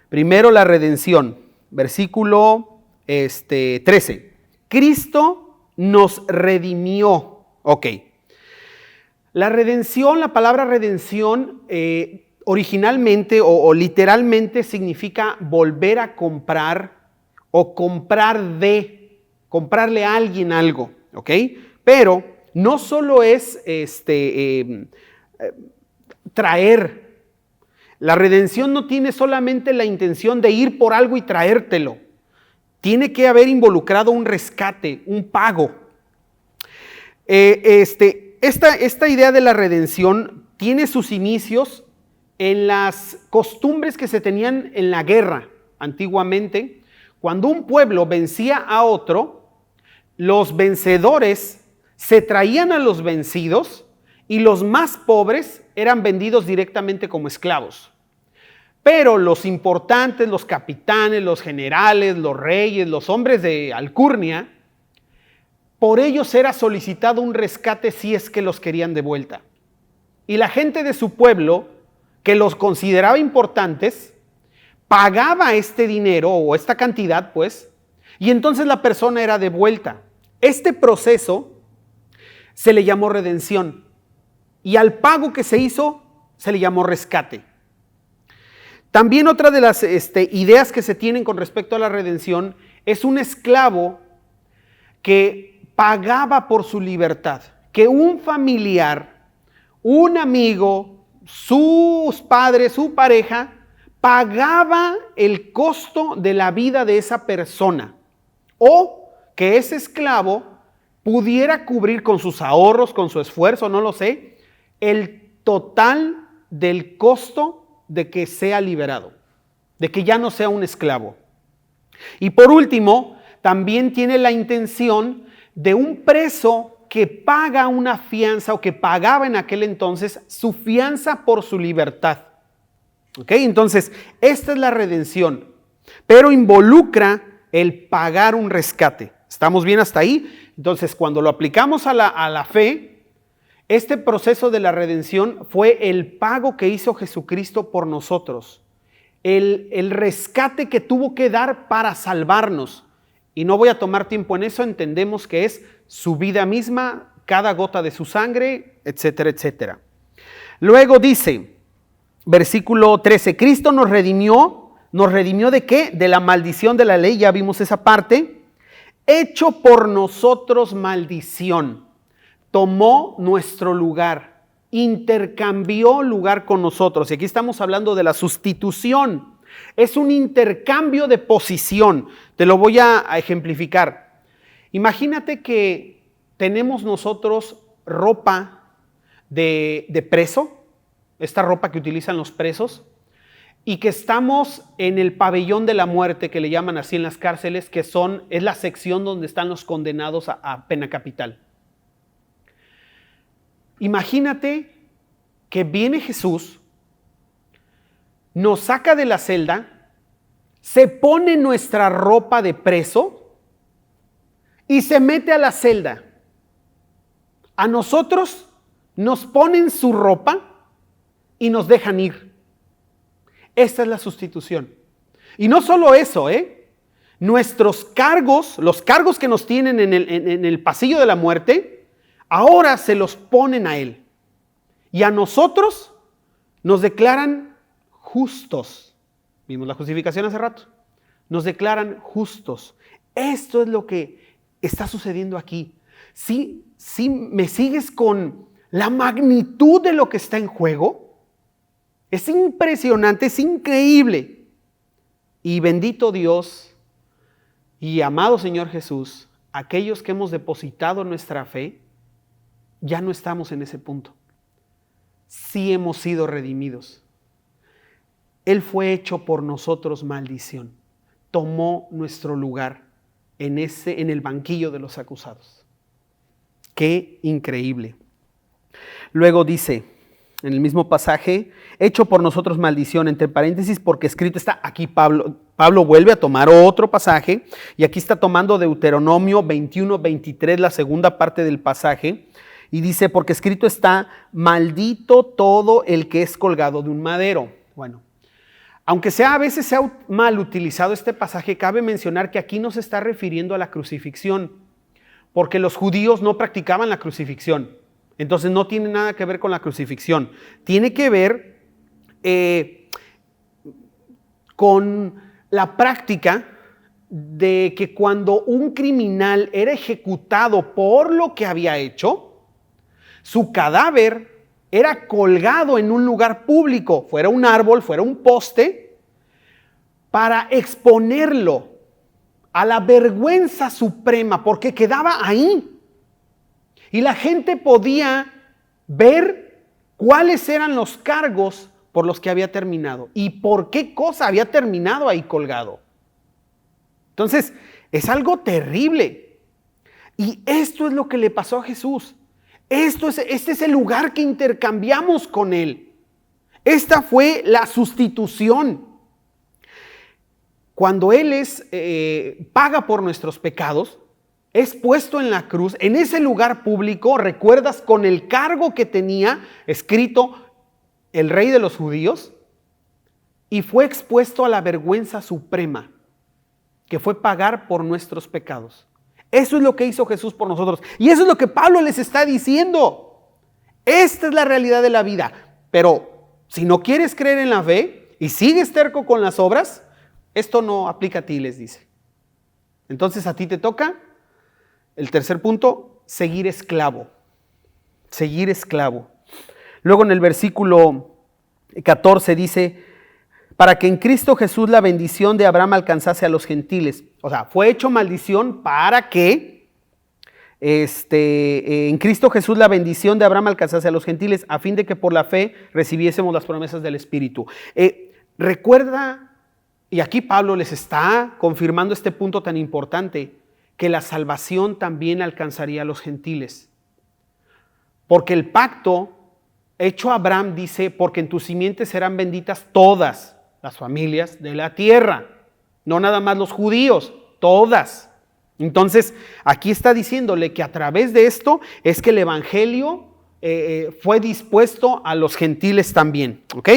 Primero la redención, versículo 13. Cristo nos redimió. Ok. La redención, la palabra redención, originalmente o literalmente significa volver a comprar o comprarle a alguien algo, ¿ok? Pero no solo es traer. La redención no tiene solamente la intención de ir por algo y traértelo. Tiene que haber involucrado un rescate, un pago. Esta idea de la redención tiene sus inicios en las costumbres que se tenían en la guerra antiguamente, cuando un pueblo vencía a otro, los vencedores se traían a los vencidos y los más pobres eran vendidos directamente como esclavos. Pero los importantes, los capitanes, los generales, los reyes, los hombres de alcurnia, por ellos era solicitado un rescate si es que los querían de vuelta. Y la gente de su pueblo, que los consideraba importantes, pagaba este dinero o esta cantidad, pues, y entonces la persona era devuelta. Este proceso se le llamó redención y al pago que se hizo se le llamó rescate. También otra de las ideas que se tienen con respecto a la redención es un esclavo que pagaba por su libertad, que un familiar, un amigo, sus padres, su pareja, pagaba el costo de la vida de esa persona, o que ese esclavo pudiera cubrir con sus ahorros, con su esfuerzo, no lo sé, el total del costo de que sea liberado, de que ya no sea un esclavo. Y por último, también tiene la intención de un preso que paga una fianza o que pagaba en aquel entonces su fianza por su libertad. ¿Ok? Entonces, esta es la redención, pero involucra el pagar un rescate. ¿Estamos bien hasta ahí? Entonces, cuando lo aplicamos a la fe, este proceso de la redención fue el pago que hizo Jesucristo por nosotros, el rescate que tuvo que dar para salvarnos. Y no voy a tomar tiempo en eso, entendemos que es su vida misma, cada gota de su sangre, etcétera, etcétera. Luego dice, versículo 13, Cristo nos redimió ¿de qué? De la maldición de la ley, ya vimos esa parte, hecho por nosotros maldición. Tomó nuestro lugar, intercambió lugar con nosotros. Y aquí estamos hablando de la sustitución. Es un intercambio de posición. Te lo voy a ejemplificar. Imagínate que tenemos nosotros ropa de preso, esta ropa que utilizan los presos, y que estamos en el pabellón de la muerte, que le llaman así en las cárceles, que es la sección donde están los condenados a pena capital. Imagínate que viene Jesús, nos saca de la celda, se pone nuestra ropa de preso y se mete a la celda. A nosotros nos ponen su ropa y nos dejan ir. Esta es la sustitución. Y no solo eso, nuestros cargos, los cargos que nos tienen en el pasillo de la muerte, ahora se los ponen a Él. Y a nosotros nos declaran justos. Vimos la justificación hace rato. Nos declaran justos. Esto es lo que está sucediendo aquí. ¿Sí me sigues con la magnitud de lo que está en juego? Es impresionante, es increíble. Y bendito Dios y amado Señor Jesús, aquellos que hemos depositado nuestra fe, ya no estamos en ese punto. Sí hemos sido redimidos. Él fue hecho por nosotros maldición. Tomó nuestro lugar en el banquillo de los acusados. Qué increíble. Luego dice, en el mismo pasaje, hecho por nosotros maldición, entre paréntesis, porque escrito está. Aquí Pablo vuelve a tomar otro pasaje, y aquí está tomando Deuteronomio 21-23, la segunda parte del pasaje, y dice, porque escrito está, maldito todo el que es colgado de un madero. Bueno, aunque a veces sea mal utilizado este pasaje, cabe mencionar que aquí no se está refiriendo a la crucifixión, porque los judíos no practicaban la crucifixión. Entonces no tiene nada que ver con la crucifixión. Tiene que ver con la práctica de que cuando un criminal era ejecutado por lo que había hecho, su cadáver era colgado en un lugar público, fuera un árbol, fuera un poste, para exponerlo a la vergüenza suprema, porque quedaba ahí. Y la gente podía ver cuáles eran los cargos por los que había terminado y por qué cosa había terminado ahí colgado. Entonces, es algo terrible. Y esto es lo que le pasó a Jesús. Este es el lugar que intercambiamos con Él. Esta fue la sustitución. Cuando Él paga por nuestros pecados, es puesto en la cruz, en ese lugar público, recuerdas, con el cargo que tenía escrito el rey de los judíos, y fue expuesto a la vergüenza suprema, que fue pagar por nuestros pecados. Eso es lo que hizo Jesús por nosotros. Y eso es lo que Pablo les está diciendo. Esta es la realidad de la vida. Pero si no quieres creer en la fe y sigues terco con las obras, esto no aplica a ti, les dice. Entonces a ti te toca, el tercer punto, seguir esclavo. Seguir esclavo. Luego en el versículo 14 dice, para que en Cristo Jesús la bendición de Abraham alcanzase a los gentiles. O sea, fue hecho maldición para que en Cristo Jesús la bendición de Abraham alcanzase a los gentiles, a fin de que por la fe recibiésemos las promesas del Espíritu. Recuerda, y aquí Pablo les está confirmando este punto tan importante, que la salvación también alcanzaría a los gentiles. Porque el pacto hecho a Abraham dice, porque en tus simientes serán benditas todas las familias de la tierra, no nada más los judíos, todas. Entonces, aquí está diciéndole que a través de esto es que el evangelio fue dispuesto a los gentiles también, ¿ok?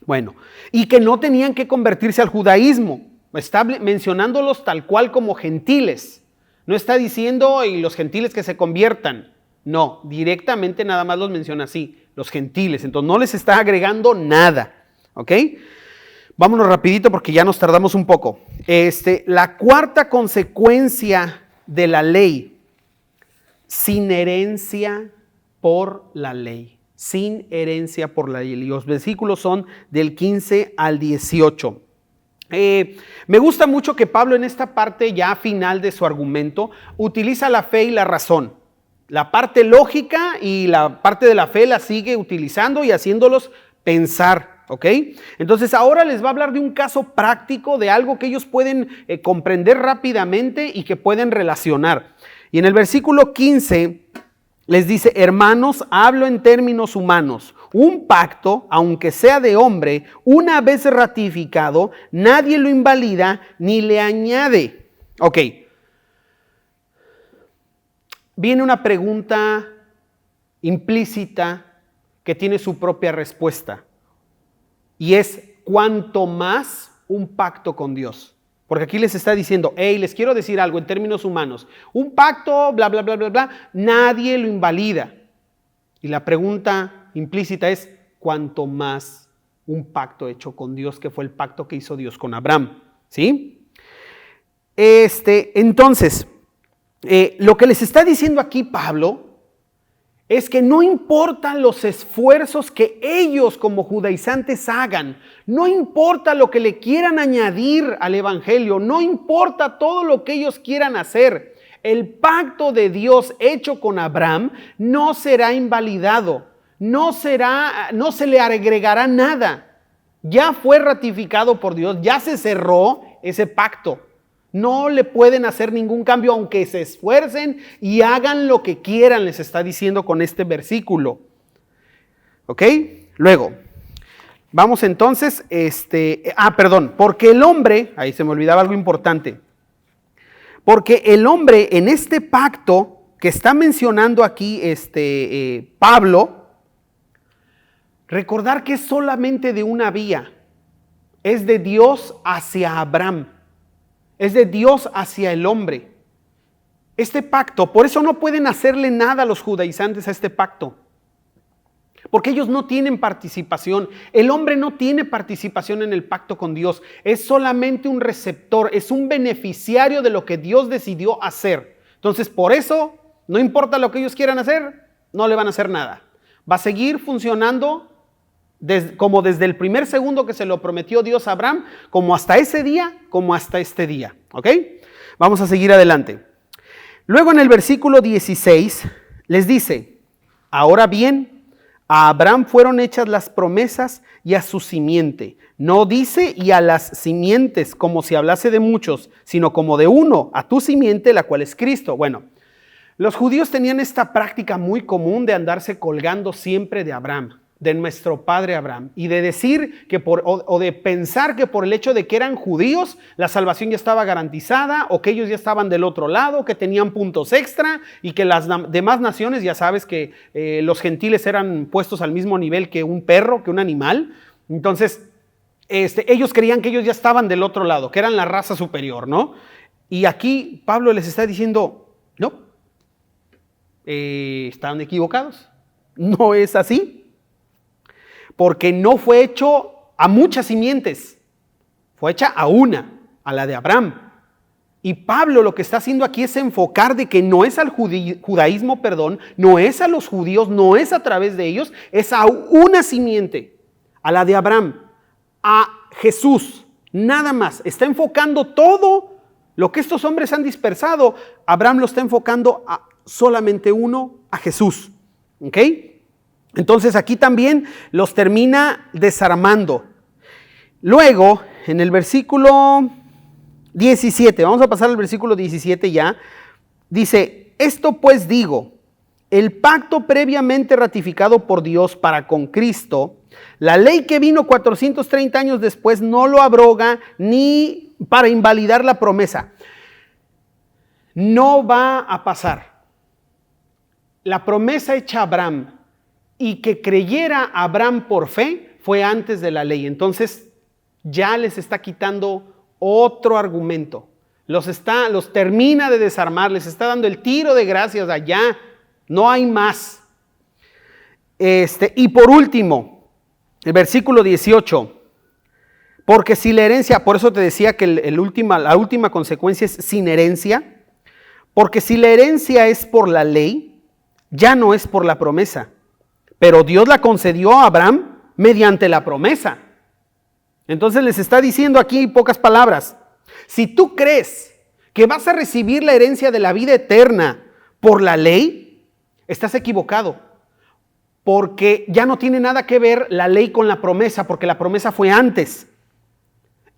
Bueno, y que no tenían que convertirse al judaísmo, está mencionándolos tal cual como gentiles, no está diciendo y los gentiles que se conviertan, no, directamente nada más los menciona así, los gentiles, entonces no les está agregando nada, ¿ok? Vámonos rapidito porque ya nos tardamos un poco. La cuarta consecuencia de la ley, sin herencia por la ley. Sin herencia por la ley. Y los versículos son del 15 al 18. Me gusta mucho que Pablo en esta parte ya final de su argumento utiliza la fe y la razón. La parte lógica y la parte de la fe la sigue utilizando y haciéndolos pensar. ¿Ok? Entonces ahora les va a hablar de un caso práctico, de algo que ellos pueden comprender rápidamente y que pueden relacionar. Y en el versículo 15 les dice, hermanos, hablo en términos humanos. Un pacto, aunque sea de hombre, una vez ratificado, nadie lo invalida ni le añade. Ok. Viene una pregunta implícita que tiene su propia respuesta. Y es cuanto más un pacto con Dios. Porque aquí les está diciendo, hey, les quiero decir algo en términos humanos. Un pacto, bla, bla, bla, bla, bla, nadie lo invalida. Y la pregunta implícita es, cuanto más un pacto hecho con Dios, que fue el pacto que hizo Dios con Abraham. ¿Sí? Entonces, lo que les está diciendo aquí Pablo es que no importan los esfuerzos que ellos como judaizantes hagan, no importa lo que le quieran añadir al evangelio, no importa todo lo que ellos quieran hacer, el pacto de Dios hecho con Abraham no será invalidado, no se le agregará nada, ya fue ratificado por Dios, ya se cerró ese pacto. No le pueden hacer ningún cambio aunque se esfuercen y hagan lo que quieran, les está diciendo con este versículo. ¿Ok? Luego, vamos entonces, porque el hombre, ahí se me olvidaba algo importante, porque el hombre en este pacto que está mencionando aquí Pablo, recordar que es solamente de una vía, es de Dios hacia Abraham. Es de Dios hacia el hombre. Este pacto, por eso no pueden hacerle nada a los judaizantes a este pacto. Porque ellos no tienen participación. El hombre no tiene participación en el pacto con Dios. Es solamente un receptor, es un beneficiario de lo que Dios decidió hacer. Entonces, por eso, no importa lo que ellos quieran hacer, no le van a hacer nada. Va a seguir funcionando como desde el primer segundo que se lo prometió Dios a Abraham, como hasta ese día, como hasta este día. ¿Ok? Vamos a seguir adelante. Luego en el versículo 16 les dice, ahora bien, A Abraham fueron hechas las promesas y a su simiente. No dice y a las simientes como si hablase de muchos, sino como de uno, a tu simiente, la cual es Cristo. Bueno, los judíos tenían esta práctica muy común de andarse colgando siempre de Abraham, de nuestro padre Abraham, y de decir que o de pensar que por el hecho de que eran judíos, la salvación ya estaba garantizada, o que ellos ya estaban del otro lado, que tenían puntos extra, y que las demás naciones, ya sabes que los gentiles eran puestos al mismo nivel que un perro, que un animal. Entonces, ellos creían que ellos ya estaban del otro lado, que eran la raza superior, ¿no? Y aquí Pablo les está diciendo, no, están equivocados, no es así. Porque no fue hecho a muchas simientes, fue hecha a una, a la de Abraham. Y Pablo lo que está haciendo aquí es enfocar de que no es al judaísmo, no es a los judíos, no es a través de ellos, es a una simiente, a la de Abraham, a Jesús, nada más. Está enfocando todo lo que estos hombres han dispersado. Abraham lo está enfocando a solamente uno, a Jesús. ¿Ok? Entonces aquí también los termina desarmando. Luego, en el versículo 17, vamos a pasar al versículo 17 ya, dice, esto pues digo, el pacto previamente ratificado por Dios para con Cristo, la ley que vino 430 años después no lo abroga ni para invalidar la promesa. No va a pasar. La promesa hecha a Abraham, y que creyera Abraham por fe, fue antes de la ley. Entonces ya les está quitando otro argumento. Los termina de desarmar, les está dando el tiro de gracias allá. No hay más. Y por último, el versículo 18. Porque si la herencia, por eso te decía que la última consecuencia es sin herencia. Porque si la herencia es por la ley, ya no es por la promesa. Pero Dios la concedió a Abraham mediante la promesa. Entonces les está diciendo aquí en pocas palabras, si tú crees que vas a recibir la herencia de la vida eterna por la ley, estás equivocado. Porque ya no tiene nada que ver la ley con la promesa, porque la promesa fue antes.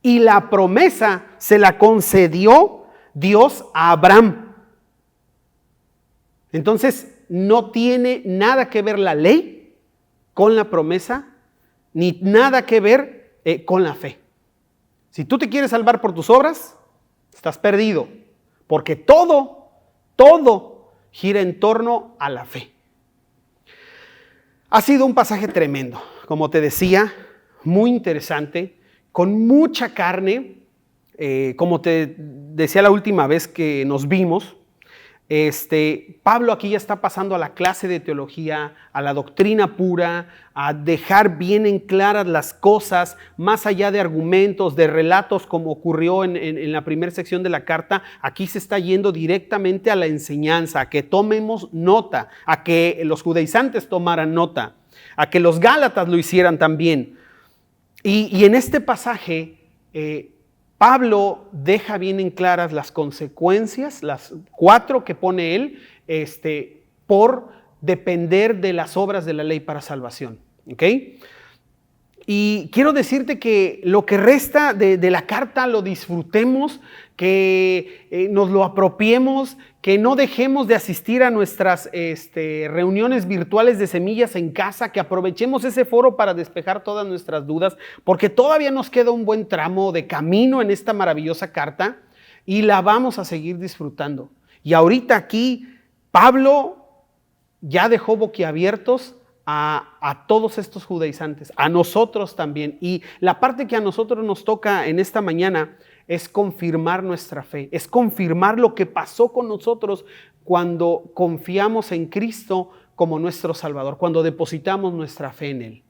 Y la promesa se la concedió Dios a Abraham. Entonces, no tiene nada que ver la ley con la promesa, ni nada que ver con la fe. Si tú te quieres salvar por tus obras, estás perdido, porque todo gira en torno a la fe. Ha sido un pasaje tremendo, como te decía, muy interesante, con mucha carne, como te decía la última vez que nos vimos. Pablo aquí ya está pasando a la clase de teología, a la doctrina pura, a dejar bien en claras las cosas, más allá de argumentos, de relatos como ocurrió en la primera sección de la carta. Aquí se está yendo directamente a la enseñanza, a que tomemos nota, a que los judaizantes tomaran nota, a que los gálatas lo hicieran también. Y en este pasaje, Pablo deja bien en claras las consecuencias, las 4 que pone él, por depender de las obras de la ley para salvación. ¿Ok? Y quiero decirte que lo que resta de la carta lo disfrutemos, que nos lo apropiemos, que no dejemos de asistir a nuestras reuniones virtuales de Semillas en Casa, que aprovechemos ese foro para despejar todas nuestras dudas, porque todavía nos queda un buen tramo de camino en esta maravillosa carta y la vamos a seguir disfrutando. Y ahorita aquí Pablo ya dejó boquiabiertos a todos estos judaizantes, a nosotros también. Y la parte que a nosotros nos toca en esta mañana es confirmar nuestra fe, es confirmar lo que pasó con nosotros cuando confiamos en Cristo como nuestro Salvador, cuando depositamos nuestra fe en Él.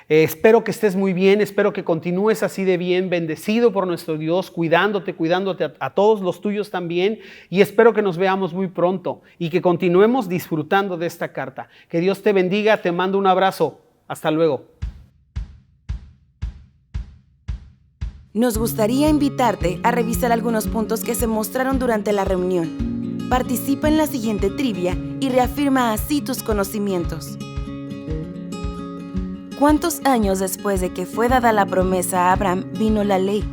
Espero que estés muy bien, espero que continúes así de bien, bendecido por nuestro Dios, cuidándote a todos los tuyos también, y espero que nos veamos muy pronto y que continuemos disfrutando de esta carta. Que Dios te bendiga, te mando un abrazo, hasta luego. Nos gustaría invitarte a revisar algunos puntos que se mostraron durante la reunión. Participa en la siguiente trivia y reafirma así tus conocimientos. ¿Cuántos años después de que fue dada la promesa a Abraham vino la ley?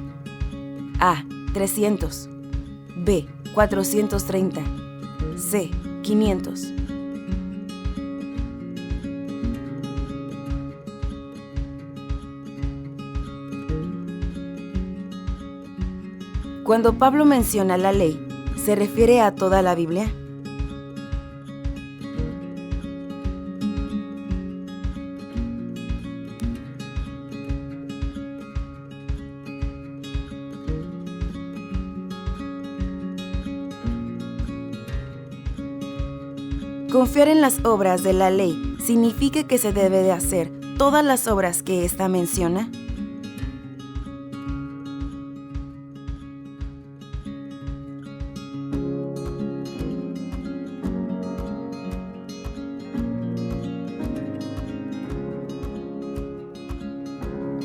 A. 300. B. 430. C. 500. Cuando Pablo menciona la ley, ¿se refiere a toda la Biblia? Confiar en las obras de la ley significa que se debe de hacer todas las obras que ésta menciona.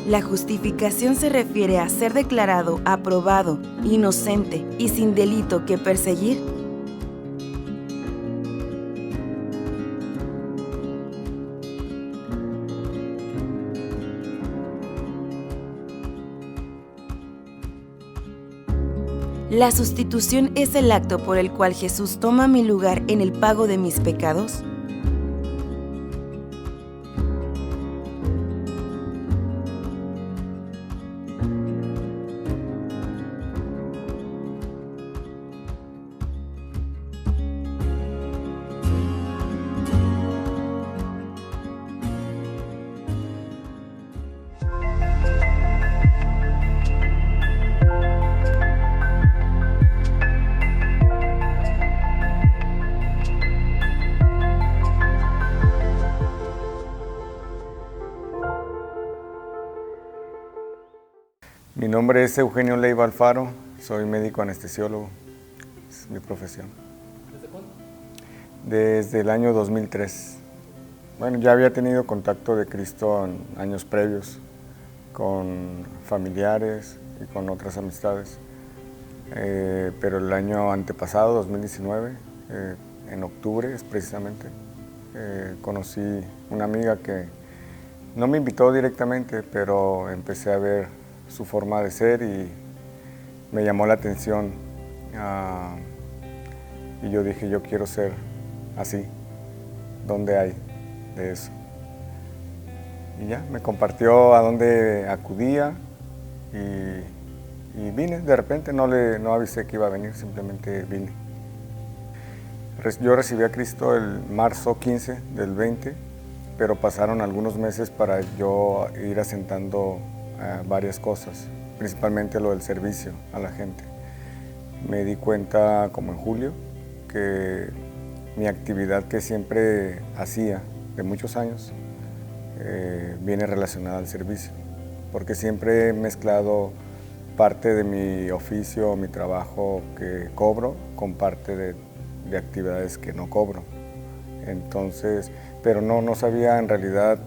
La justificación se refiere a ser declarado aprobado, inocente y sin delito que perseguir. ¿La sustitución es el acto por el cual Jesús toma mi lugar en el pago de mis pecados? Mi nombre es Eugenio Leiva Alfaro, soy médico anestesiólogo, es mi profesión. ¿Desde cuándo? Desde el año 2003. Bueno, ya había tenido contacto de Cristo en años previos con familiares y con otras amistades, pero el año antepasado, 2019, en octubre precisamente, conocí una amiga que no me invitó directamente, pero empecé a ver su forma de ser y me llamó la atención y yo dije, yo quiero ser así, ¿dónde hay de eso? Y ya, me compartió a dónde acudía y vine, de repente no avisé que iba a venir, simplemente vine. Yo recibí a Cristo el marzo 15 del 20, pero pasaron algunos meses para yo ir asentando varias cosas, principalmente lo del servicio a la gente. Me di cuenta como en julio que mi actividad que siempre hacía de muchos años viene relacionada al servicio, porque siempre he mezclado parte de mi oficio, mi trabajo que cobro con parte de actividades que no cobro. Entonces, pero no sabía en realidad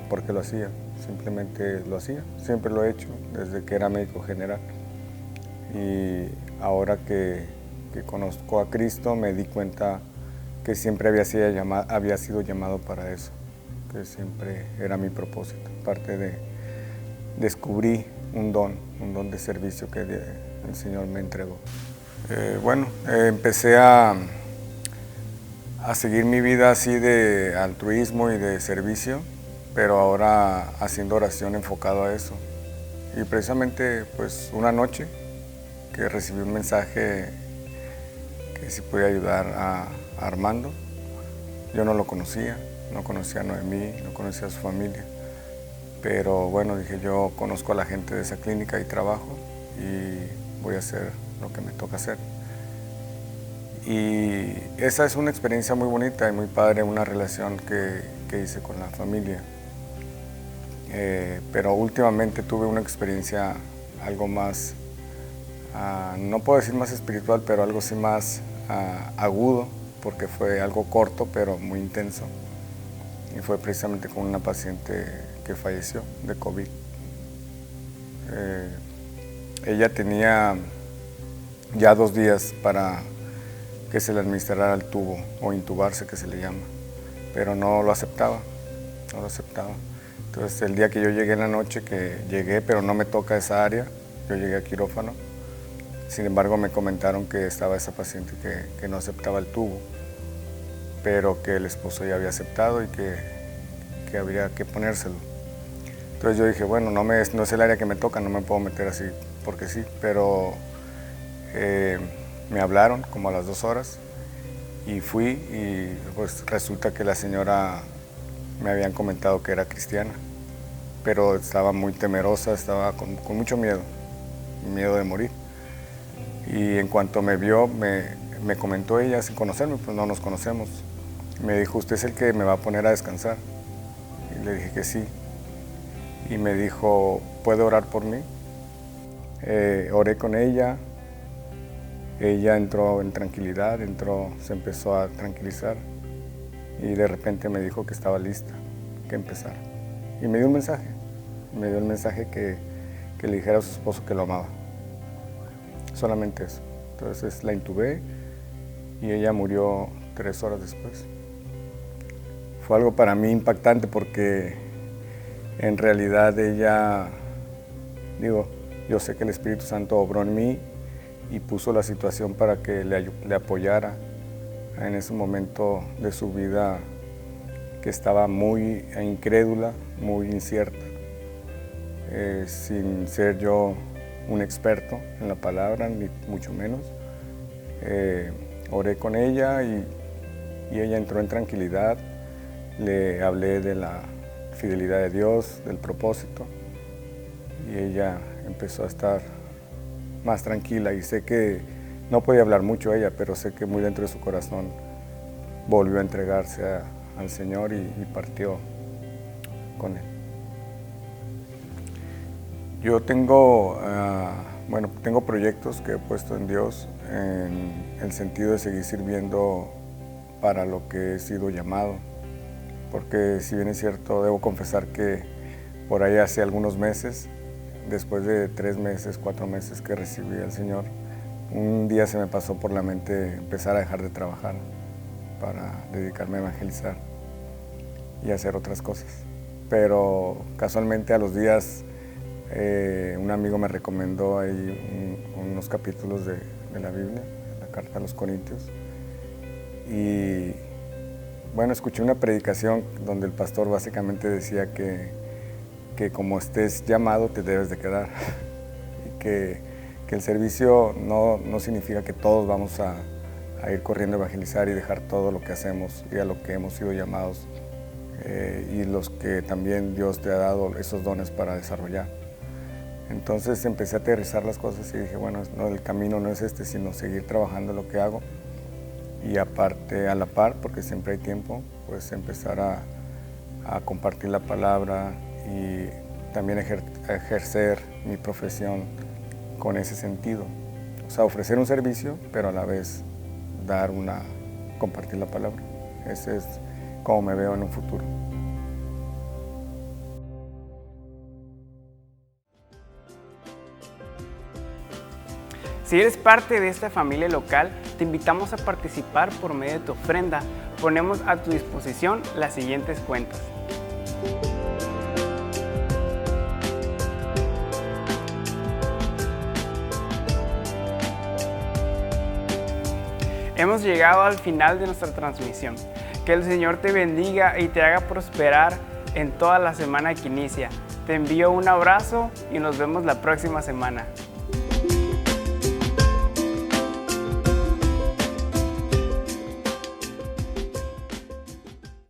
por qué lo hacía. Simplemente lo hacía, siempre lo he hecho desde que era médico general. Y ahora que conozco a Cristo me di cuenta que siempre había sido llamado para eso, que siempre era mi propósito. Aparte de descubrí un don de servicio que el Señor me entregó. Empecé a seguir mi vida así de altruismo y de servicio, pero ahora haciendo oración enfocado a eso. Y precisamente pues una noche que recibí un mensaje que si podía ayudar a Armando. Yo no lo conocía, no conocía a Noemí, no conocía a su familia, pero bueno, dije, yo conozco a la gente de esa clínica y trabajo y voy a hacer lo que me toca hacer. Y esa es una experiencia muy bonita y muy padre, una relación que hice con la familia. Pero últimamente tuve una experiencia algo más, no puedo decir más espiritual, pero algo sí más agudo, porque fue algo corto pero muy intenso. Y fue precisamente con una paciente que falleció de COVID. Ella tenía ya 2 días para que se le administrara el tubo, o intubarse que se le llama, pero no lo aceptaba, Entonces el día que yo llegué en la noche, que llegué, pero no me toca esa área, yo llegué a quirófano. Sin embargo, me comentaron que estaba esa paciente que no aceptaba el tubo, pero que el esposo ya había aceptado y que habría que ponérselo. Entonces yo dije, bueno, no es el área que me toca, no me puedo meter así porque sí, pero me hablaron como a las 2 horas y fui y pues resulta que la señora me habían comentado que era cristiana, pero estaba muy temerosa, estaba con mucho miedo de morir. Y en cuanto me vio, me comentó ella sin conocerme, pues no nos conocemos. Me dijo, ¿usted es el que me va a poner a descansar? Y le dije que sí. Y me dijo, ¿puede orar por mí? Oré con ella. Ella entró en tranquilidad, se empezó a tranquilizar. Y de repente me dijo que estaba lista, que empezara. Y me dio un mensaje. Me dio el mensaje que le dijera a su esposo que lo amaba. Solamente eso. Entonces la intubé y ella murió 3 horas después. Fue algo para mí impactante porque en realidad ella, yo sé que el Espíritu Santo obró en mí y puso la situación para que le apoyara en ese momento de su vida que estaba muy incrédula, muy incierta, sin ser yo un experto en la palabra, ni mucho menos. Oré con ella y ella entró en tranquilidad. Le hablé de la fidelidad de Dios, del propósito, y ella empezó a estar más tranquila. Y sé que no podía hablar mucho ella, pero sé que muy dentro de su corazón volvió a entregarse al Señor y partió con Él. Yo tengo proyectos que he puesto en Dios en el sentido de seguir sirviendo para lo que he sido llamado. Porque si bien es cierto, debo confesar que por ahí hace algunos meses, después de 3 meses, 4 meses que recibí al Señor, un día se me pasó por la mente empezar a dejar de trabajar para dedicarme a evangelizar y hacer otras cosas. Pero casualmente a los días un amigo me recomendó ahí unos capítulos de la Biblia, la carta a los Corintios, y bueno, escuché una predicación donde el pastor básicamente decía que como estés llamado te debes de quedar y que el servicio no significa que todos vamos a ir corriendo a evangelizar y dejar todo lo que hacemos y a lo que hemos sido llamados y los que también Dios te ha dado esos dones para desarrollar. Entonces empecé a aterrizar las cosas y dije, bueno, el camino no es este, sino seguir trabajando lo que hago y aparte, a la par, porque siempre hay tiempo, pues empezar a compartir la palabra y también ejercer mi profesión con ese sentido. O sea, ofrecer un servicio, pero a la vez compartir la palabra. Ese es como me veo en un futuro. Si eres parte de esta familia local, te invitamos a participar por medio de tu ofrenda. Ponemos a tu disposición las siguientes cuentas. Hemos llegado al final de nuestra transmisión. Que el Señor te bendiga y te haga prosperar en toda la semana que inicia. Te envío un abrazo y nos vemos la próxima semana.